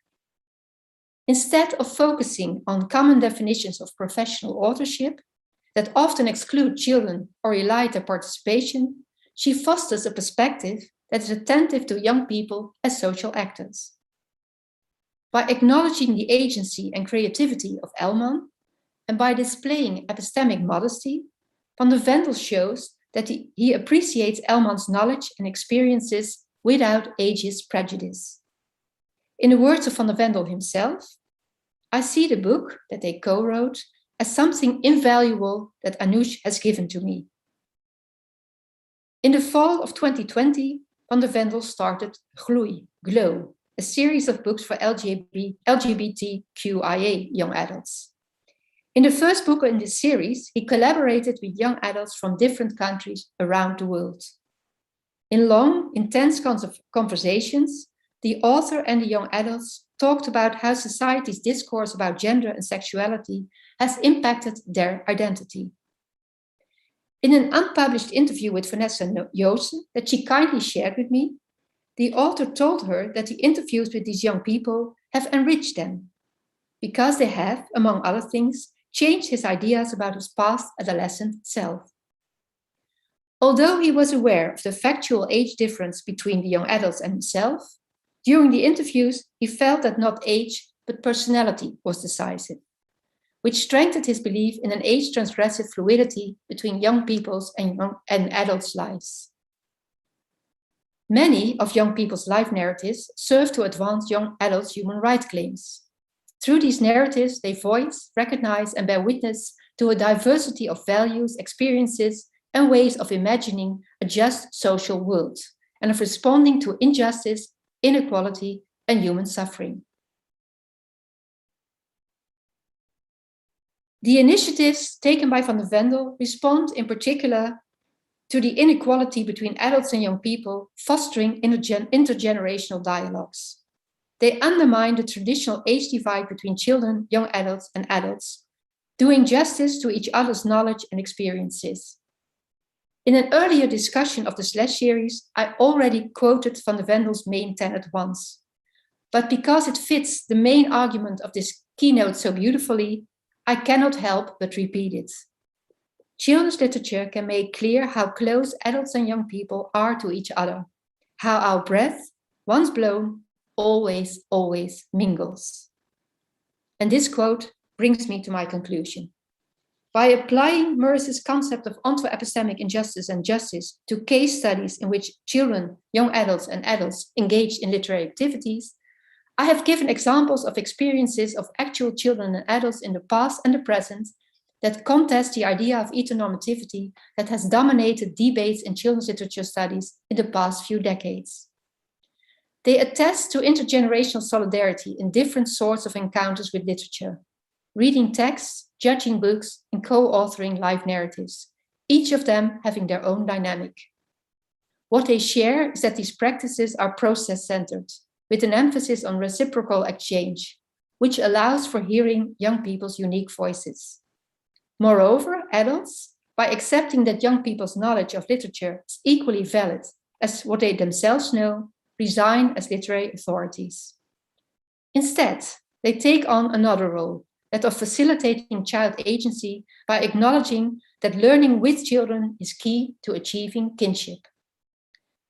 Instead of focusing on common definitions of professional authorship that often exclude children or elide their participation, she fosters a perspective that is attentive to young people as social actors. By acknowledging the agency and creativity of Elman, and by displaying epistemic modesty, Van der Vendel shows that he appreciates Elman's knowledge and experiences without ageist prejudice. In the words of Van der Vendel himself, I see the book that they co-wrote as something invaluable that Anoush has given to me. In the fall of 2020, Van der Vendel started Glow, a series of books for LGBTQIA young adults. In the first book in this series, he collaborated with young adults from different countries around the world. In long, intense conversations, the author and the young adults talked about how society's discourse about gender and sexuality has impacted their identity. In an unpublished interview with Vanessa Joosten that she kindly shared with me, the author told her that the interviews with these young people have enriched them, because they have, among other things, changed his ideas about his past adolescent self. Although he was aware of the factual age difference between the young adults and himself, during the interviews he felt that not age, but personality was decisive, which strengthened his belief in an age-transgressive fluidity between young people's and adults' lives. Many of young people's life narratives serve to advance young adults' human rights claims. Through these narratives, they voice, recognize, and bear witness to a diversity of values, experiences, and ways of imagining a just social world, and of responding to injustice, inequality, and human suffering. The initiatives taken by Van der Vendel respond in particular to the inequality between adults and young people, fostering intergenerational dialogues. They undermine the traditional age divide between children, young adults, and adults, doing justice to each other's knowledge and experiences. In an earlier discussion of the Slash series, I already quoted Van der Vendel's main tenet once, but because it fits the main argument of this keynote so beautifully, I cannot help but repeat it. Children's literature can make clear how close adults and young people are to each other, how our breath, once blown, always, always mingles. And this quote brings me to my conclusion. By applying Morris's concept of onto-epistemic injustice and justice to case studies in which children, young adults, and adults engaged in literary activities, I have given examples of experiences of actual children and adults in the past and the present that contest the idea of heteronormativity that has dominated debates in children's literature studies in the past few decades. They attest to intergenerational solidarity in different sorts of encounters with literature, reading texts, judging books, and co-authoring live narratives, each of them having their own dynamic. What they share is that these practices are process-centered, with an emphasis on reciprocal exchange, which allows for hearing young people's unique voices. Moreover, adults, by accepting that young people's knowledge of literature is equally valid as what they themselves know, resign as literary authorities. Instead, they take on another role, that of facilitating child agency by acknowledging that learning with children is key to achieving kinship.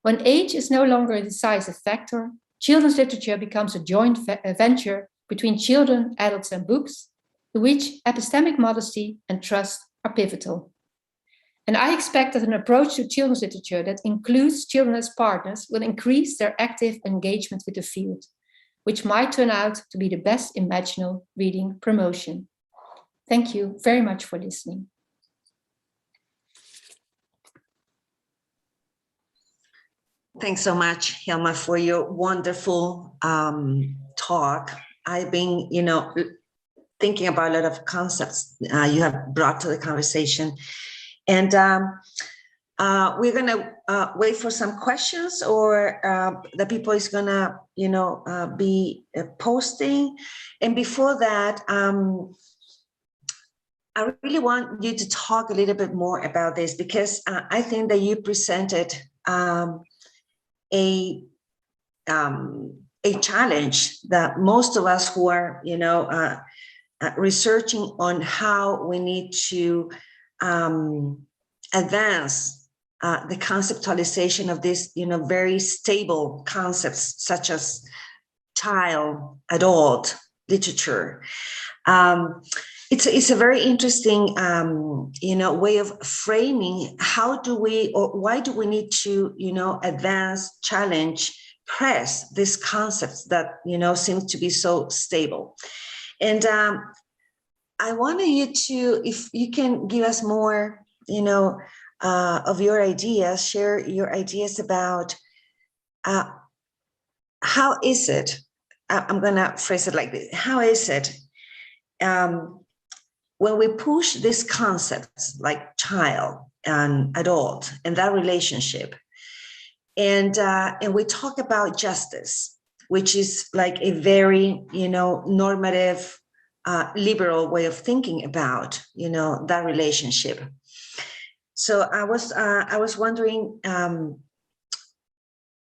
When age is no longer a decisive factor, children's literature becomes a joint venture between children, adults, and books, to which epistemic modesty and trust are pivotal. And I expect that an approach to children's literature that includes children as partners will increase their active engagement with the field, which might turn out to be the best imaginable reading promotion. Thank you very much for listening. Thanks so much, Helma, for your wonderful talk. I've been, thinking about a lot of concepts you have brought to the conversation. And we're going to wait for some questions, or the people is going to, be posting. And before that, I really want you to talk a little bit more about this, because I think that you presented a challenge that most of us who are, researching on how we need to advance the conceptualization of this, very stable concepts such as child, adult, literature. It's a very interesting, way of framing. How do we, or why do we need to, advance, challenge, press these concepts that, seem to be so stable? And I wanted you to, if you can give us more, of your ideas, share your ideas about how is it, I'm going to phrase it like this, how is it when we push these concepts like child and adult and that relationship, and we talk about justice, which is like a very, normative, liberal way of thinking about, that relationship. So I was wondering,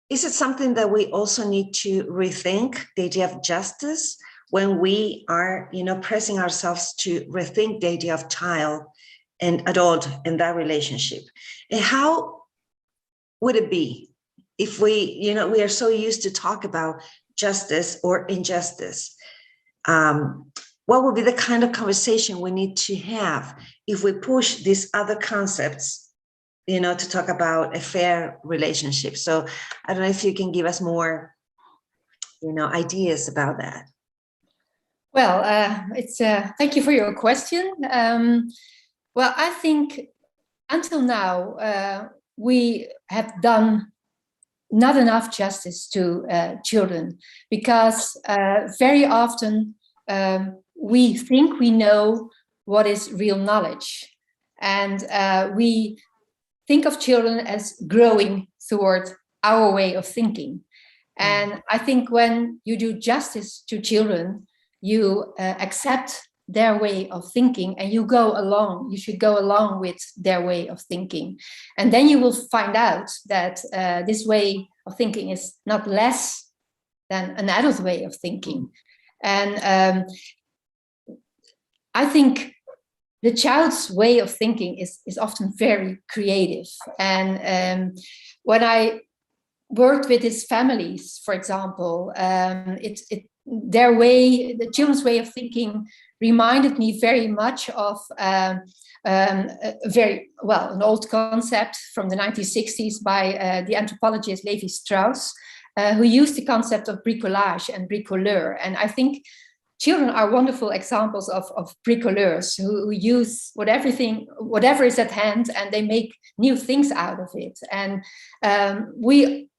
is it something that we also need to rethink, the idea of justice, when we are, pressing ourselves to rethink the idea of child and adult and that relationship? And how would it be if we, we are so used to talk about justice or injustice? What would be the kind of conversation we need to have if we push these other concepts, to talk about a fair relationship? So I don't know if you can give us more, ideas about that. Well, thank you for your question. Well, I think until now, we have done not enough justice to children, because very often we think we know what is real knowledge, and we think of children as growing toward our way of thinking. And I think when you do justice to children, you accept their way of thinking, and you should go along with their way of thinking. And then you will find out that this way of thinking is not less than an adult way of thinking. And I think the child's way of thinking is often very creative. And when I worked with his families, for example, the children's way of thinking reminded me very much of an old concept from the 1960s by the anthropologist Levi-Strauss, who used the concept of bricolage and bricoleur. And I think children are wonderful examples of bricoleurs who use whatever is at hand, and they make new things out of it. And we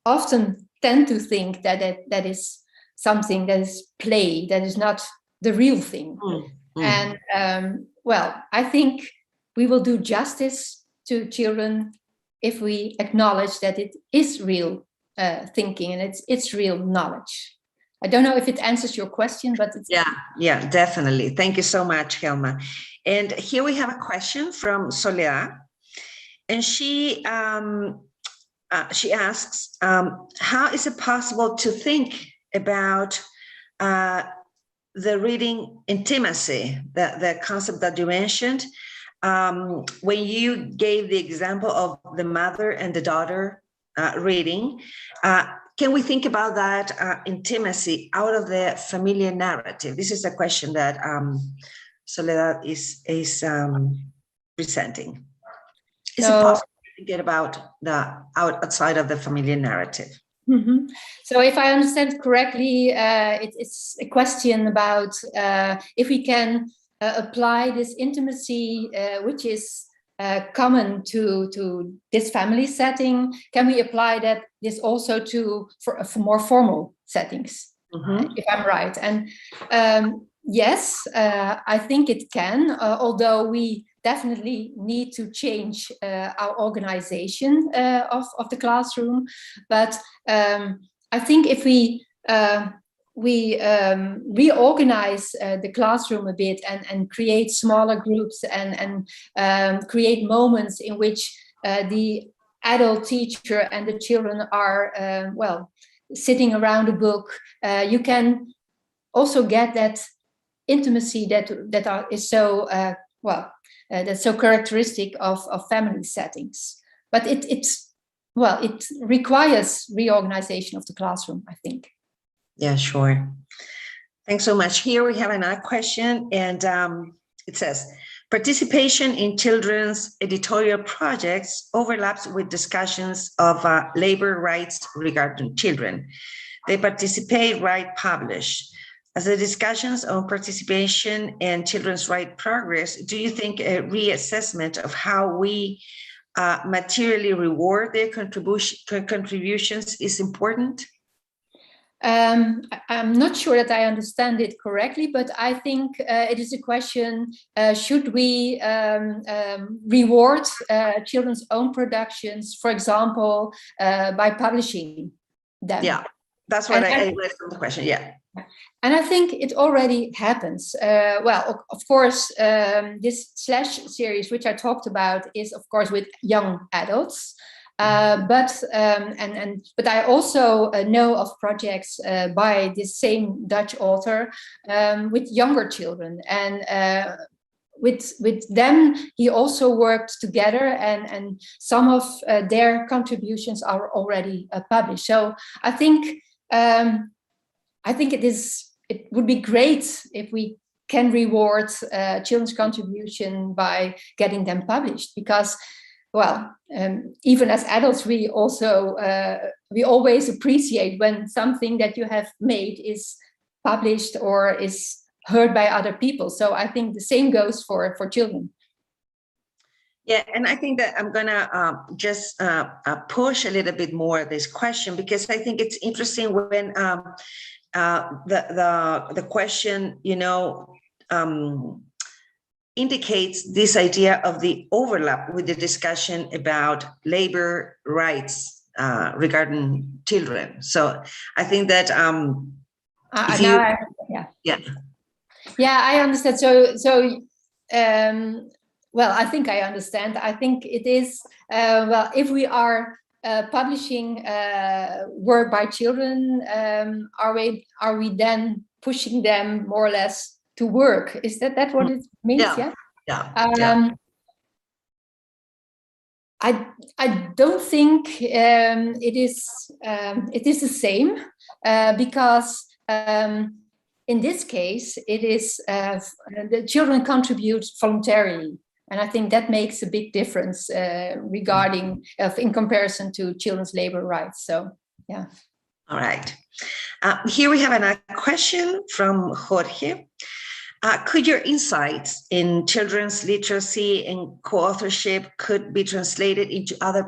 often tend to think that is something that is play, that is not the real thing. And I think we will do justice to children if we acknowledge that it is real thinking, and it's real knowledge. I don't know if it answers your question, but it's... Yeah, definitely. Thank you so much, Helma. And here we have a question from Soledad, and she asks, how is it possible to think about the reading intimacy, the concept that you mentioned, when you gave the example of the mother and the daughter reading? Can we think about that intimacy out of the familiar narrative? This is a question that Soledad is presenting. Is it possible to get about the outside of the familiar narrative? Mm-hmm. So if I understand correctly, it's a question about if we can apply this intimacy, which is common to this family setting, can we apply this also for more formal settings, if I'm right? And yes, I think it can, although we definitely need to change our organization of the classroom. But I think if we we reorganize the classroom a bit and create smaller groups and create moments in which the adult teacher and the children are, well, sitting around a book, you can also get that intimacy that is so, that's so characteristic of family settings. But it requires reorganization of the classroom, I think. Yeah, sure. Thanks so much. Here we have another question, and it says, participation in children's editorial projects overlaps with discussions of labor rights regarding children. They participate, write, publish. As the discussions on participation and children's right progress, do you think a reassessment of how we materially reward their contributions is important? I'm not sure that I understand it correctly, but I think it is a question, should we reward children's own productions, for example, by publishing them? Yeah, that's what I read from the question, yeah. And I think it already happens. Well, of course, this Slash series, which I talked about, is of course with young adults. But I also know of projects by this same Dutch author with younger children, and with them he also worked together, and some of their contributions are already published. So I think it would be great if we can reward children's contribution by getting them published, because, well, even as adults, we also we always appreciate when something that you have made is published or is heard by other people. So I think the same goes for children. Yeah, and I think that I'm gonna just push a little bit more this question, because I think it's interesting when the question, you know, indicates this idea of the overlap with the discussion about labor rights regarding children. So I think that I understand. Well, I think I understand. I think it is, well, if we are publishing work by children, are we then pushing them more or less to work? Is that what it means? Yeah. I don't think it is the same, because in this case it is the children contribute voluntarily, and I think that makes a big difference regarding in comparison to children's labor rights. So yeah. All right. Here we have another question from Jorge. Could your insights in children's literacy and co-authorship could be translated into other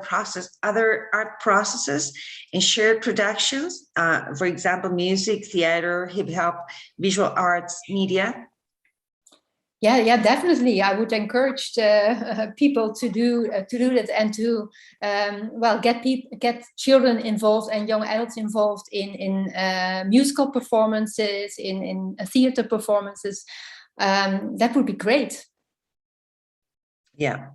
art processes and shared productions? For example, music, theater, hip hop, visual arts, media? Yeah, definitely. I would encourage people to do that, and to get children involved and young adults involved in musical performances, in theater performances. That would be great. Yeah,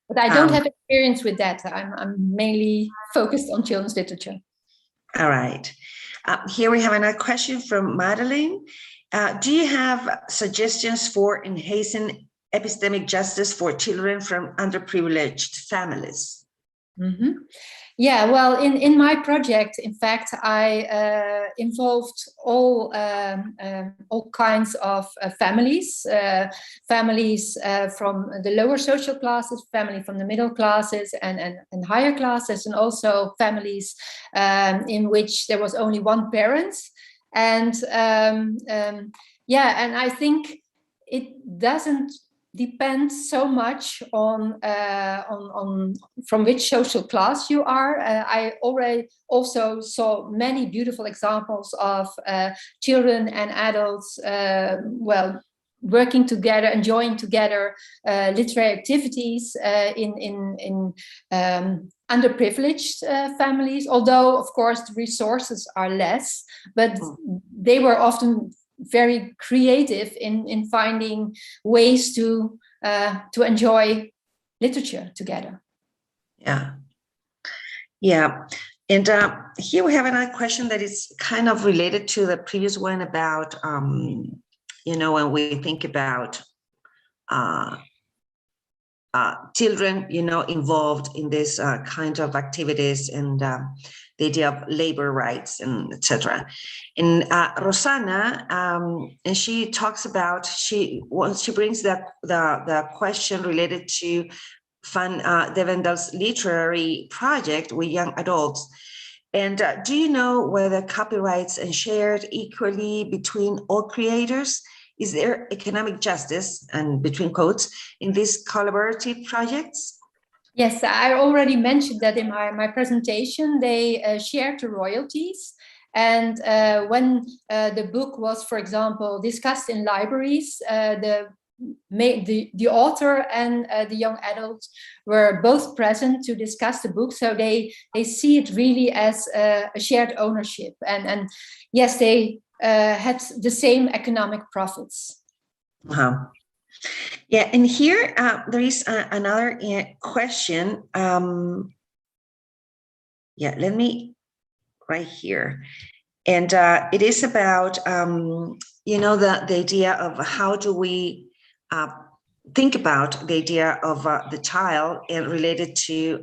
but I don't have experience with that. I'm mainly focused on children's literature. All right. Here we have another question from Madeline. Do you have suggestions for enhancing epistemic justice for children from underprivileged families? Mm-hmm. Yeah, well, in my project, in fact, I involved all kinds of families, families from the lower social classes, family from the middle classes and higher classes, and also families in which there was only one parent. And and I think it doesn't depend so much on from which social class you are. I already also saw many beautiful examples of children and adults working together, enjoying together literary activities in underprivileged families, although of course the resources are less, but they were often very creative in finding ways to enjoy literature together. Yeah. And here we have another question that is kind of related to the previous one about, when we think about children, involved in this kind of activities and the idea of labor rights and etc. And Rosanna, and she talks about, she brings the question related to Van de Vendel's literary project with young adults. And do you know whether copyrights are shared equally between all creators? Is there economic justice, and between quotes, in these collaborative projects? Yes, I already mentioned that in my presentation. They shared the royalties. And when the book was, for example, discussed in libraries, the author and the young adults were both present to discuss the book, so they see it really as a shared ownership, and yes, they had the same economic profits. Yeah, and here there is another question. Let me right here, and it is about the idea of how do we think about the idea of the child and related to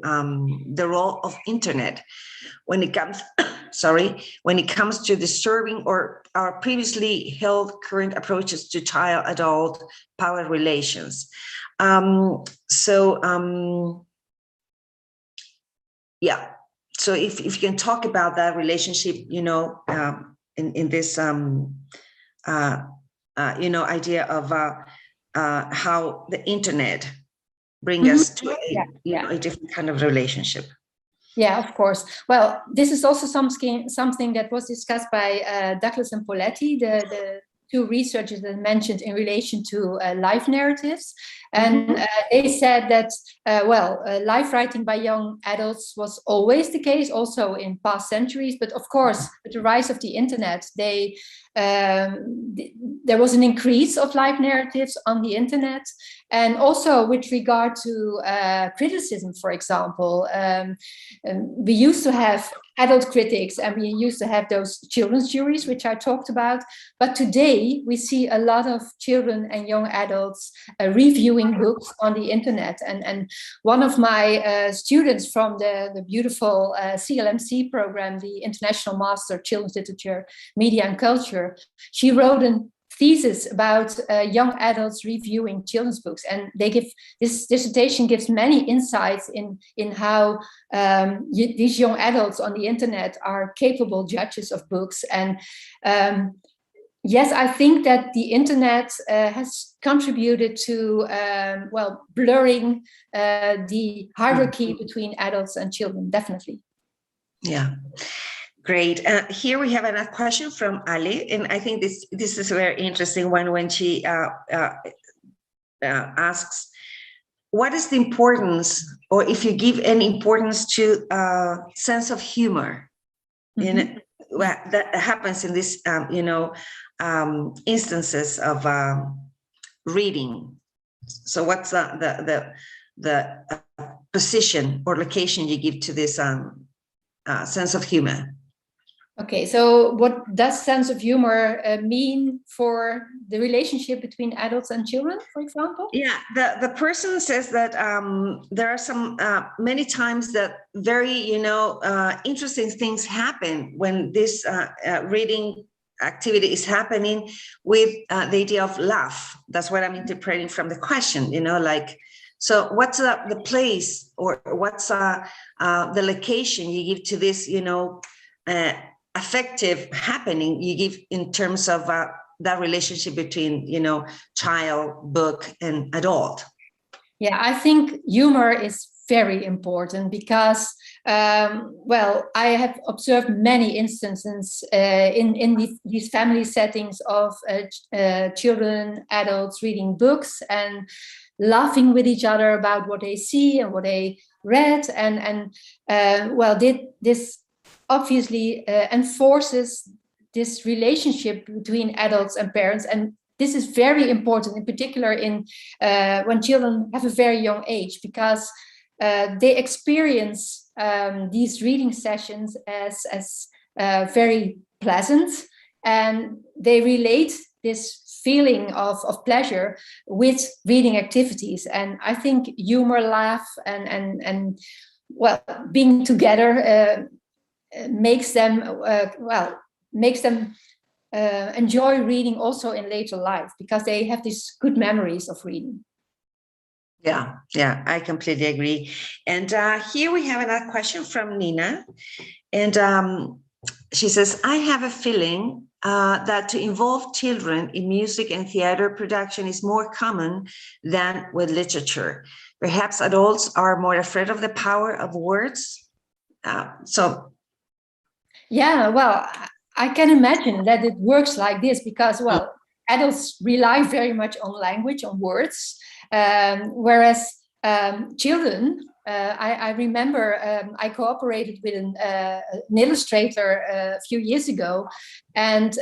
the role of internet when it comes when it comes to disturbing or our previously held current approaches to child-adult power relations. So if you can talk about that relationship, in this idea of how the internet brings us to a different kind of relationship. Yeah, of course. Well, this is also something that was discussed by Douglas and Poletti, the two researchers that mentioned in relation to life narratives. And they said that, life writing by young adults was always the case, also in past centuries. But of course, with the rise of the internet, there was an increase of life narratives on the internet. And also with regard to criticism, for example, we used to have adult critics and we used to have those children's juries, which I talked about. But today we see a lot of children and young adults reviewing books on the internet. And one of my students from the beautiful CLMC program, the International Master of Children's Literature, Media and Culture, she wrote a thesis about young adults reviewing children's books, and this dissertation gives many insights in how these young adults on the internet are capable judges of books. And yes, I think that the internet has contributed to blurring the hierarchy between adults and children, definitely. Yeah. Great. Here we have another question from Ali, and I think this is a very interesting one when she asks, what is the importance, or if you give any importance to sense of humor? That happens in this, instances of reading. So what's the position or location you give to this sense of humor? Okay, so what does sense of humor mean for the relationship between adults and children, for example? Yeah, the person says that there are some many times that very interesting things happen when this reading activity is happening with the idea of laugh. That's what I'm interpreting from the question. So what's the place, or what's the location you give to this affective happening you give in terms of that relationship between child, book, and adult? Yeah, I think humor is very important because I have observed many instances in these family settings of children, adults reading books, and laughing with each other about what they see and what they read, and well, this obviously enforces this relationship between adults and parents, and this is very important, in particular in when children have a very young age, because they experience these reading sessions as very pleasant, and they relate this feeling of pleasure with reading activities. And I think humor, laugh, and well, being together makes them enjoy reading also in later life, because they have these good memories of reading. Yeah, I completely agree. And here we have another question from Nina. And she says, I have a feeling that to involve children in music and theater production is more common than with literature. Perhaps adults are more afraid of the power of words. Yeah, well, I can imagine that it works like this, because, well, adults rely very much on language, on words, whereas children, I remember I cooperated with an illustrator a few years ago, and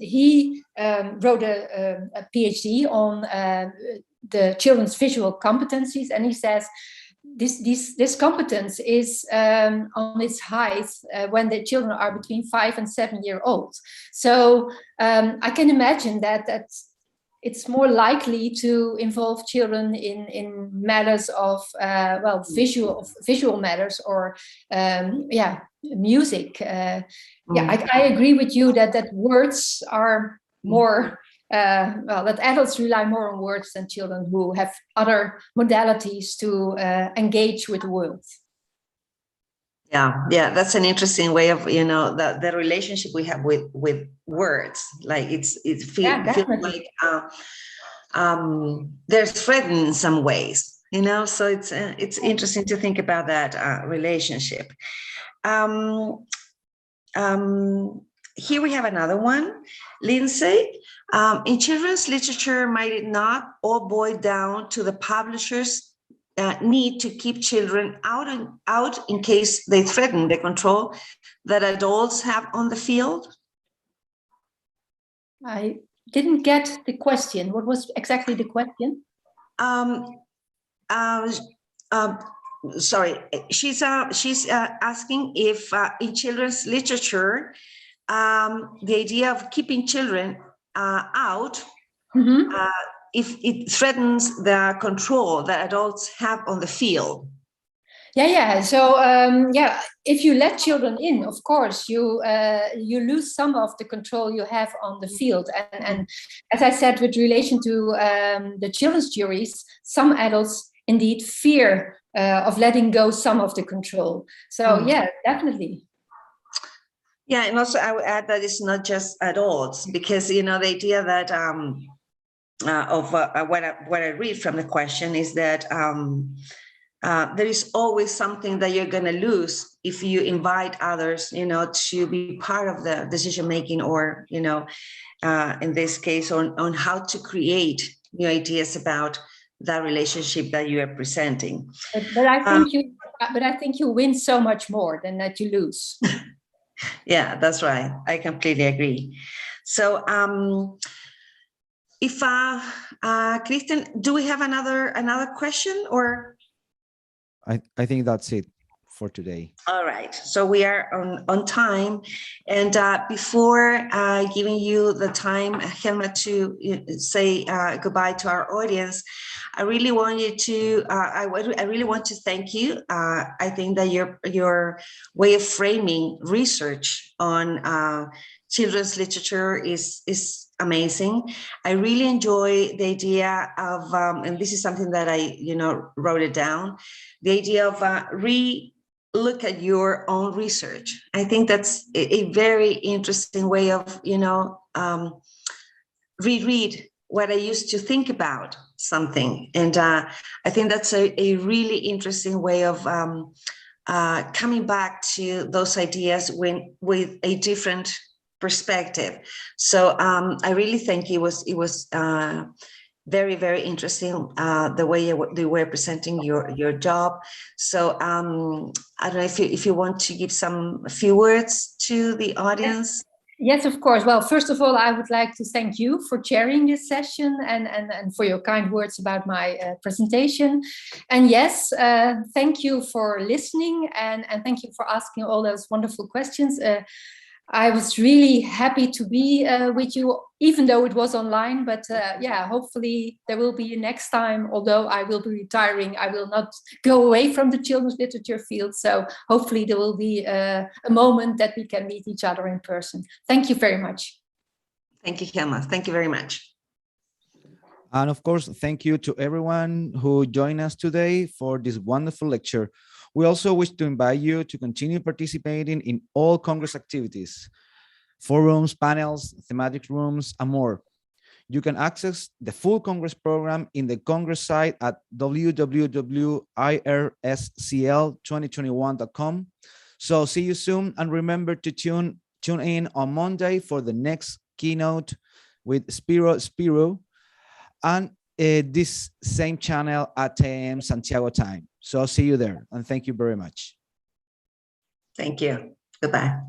he wrote a PhD on the children's visual competencies, and he says this competence is on its height when the children are between 5 and 7 years old. So I can imagine that it's more likely to involve children in matters of well, visual matters, or music. I agree with you that words are more well, that adults rely more on words than children, who have other modalities to engage with the world. Yeah, that's an interesting way of, the relationship we have with words. Like it feels like they're threatened in some ways, so it's interesting to think about that relationship. Here we have another one, Lindsay. In children's literature, might it not all boil down to the publishers' need to keep children out in case they threaten the control that adults have on the field? I didn't get the question. What was exactly the question? Sorry, she's asking if in children's literature, the idea of keeping children out, if it threatens the control that adults have on the field. Yeah. So if you let children in, of course, you lose some of the control you have on the field. And as I said, with relation to the children's juries, some adults indeed fear of letting go some of the control. So yeah, definitely. Yeah, and also I would add that it's not just adults, because the idea that what I read from the question is that there is always something that you're going to lose if you invite others, to be part of the decision making, or in this case, on how to create new ideas about that relationship that you are presenting. But I think you win so much more than that you lose. Yeah, that's right. I completely agree. So, if Kristen, do we have another question, or? I think that's it for today. All right, so we are on time, and before giving you the time, Helma, to say goodbye to our audience, I really want you to. I really want to thank you. I think that your way of framing research on children's literature is amazing. I really enjoy the idea of, and this is something that I wrote it down, the idea of look at your own research. I think that's a very interesting way of, reread what I used to think about something. And I think that's a really interesting way of coming back to those ideas with a different perspective. So I really think it was very, very interesting the way you were presenting your job. So I don't know if you want to give a few words to the audience. Yes, of course. Well, first of all, I would like to thank you for chairing this session and for your kind words about my presentation. And yes, thank you for listening and thank you for asking all those wonderful questions. I was really happy to be with you, even though it was online. But yeah, hopefully there will be a next time. Although I will be retiring, I will not go away from the children's literature field. So hopefully there will be a moment that we can meet each other in person. Thank you very much. Thank you, Helma. Thank you very much. And of course, thank you to everyone who joined us today for this wonderful lecture. We also wish to invite you to continue participating in all Congress activities, forums, panels, thematic rooms, and more. You can access the full Congress program in the Congress site at www.IRSCL2021.com. So see you soon, and remember to tune in on Monday for the next keynote with Spiro and this same channel at 10 a.m. Santiago time. So I'll see you there, and thank you very much. Thank you. Goodbye.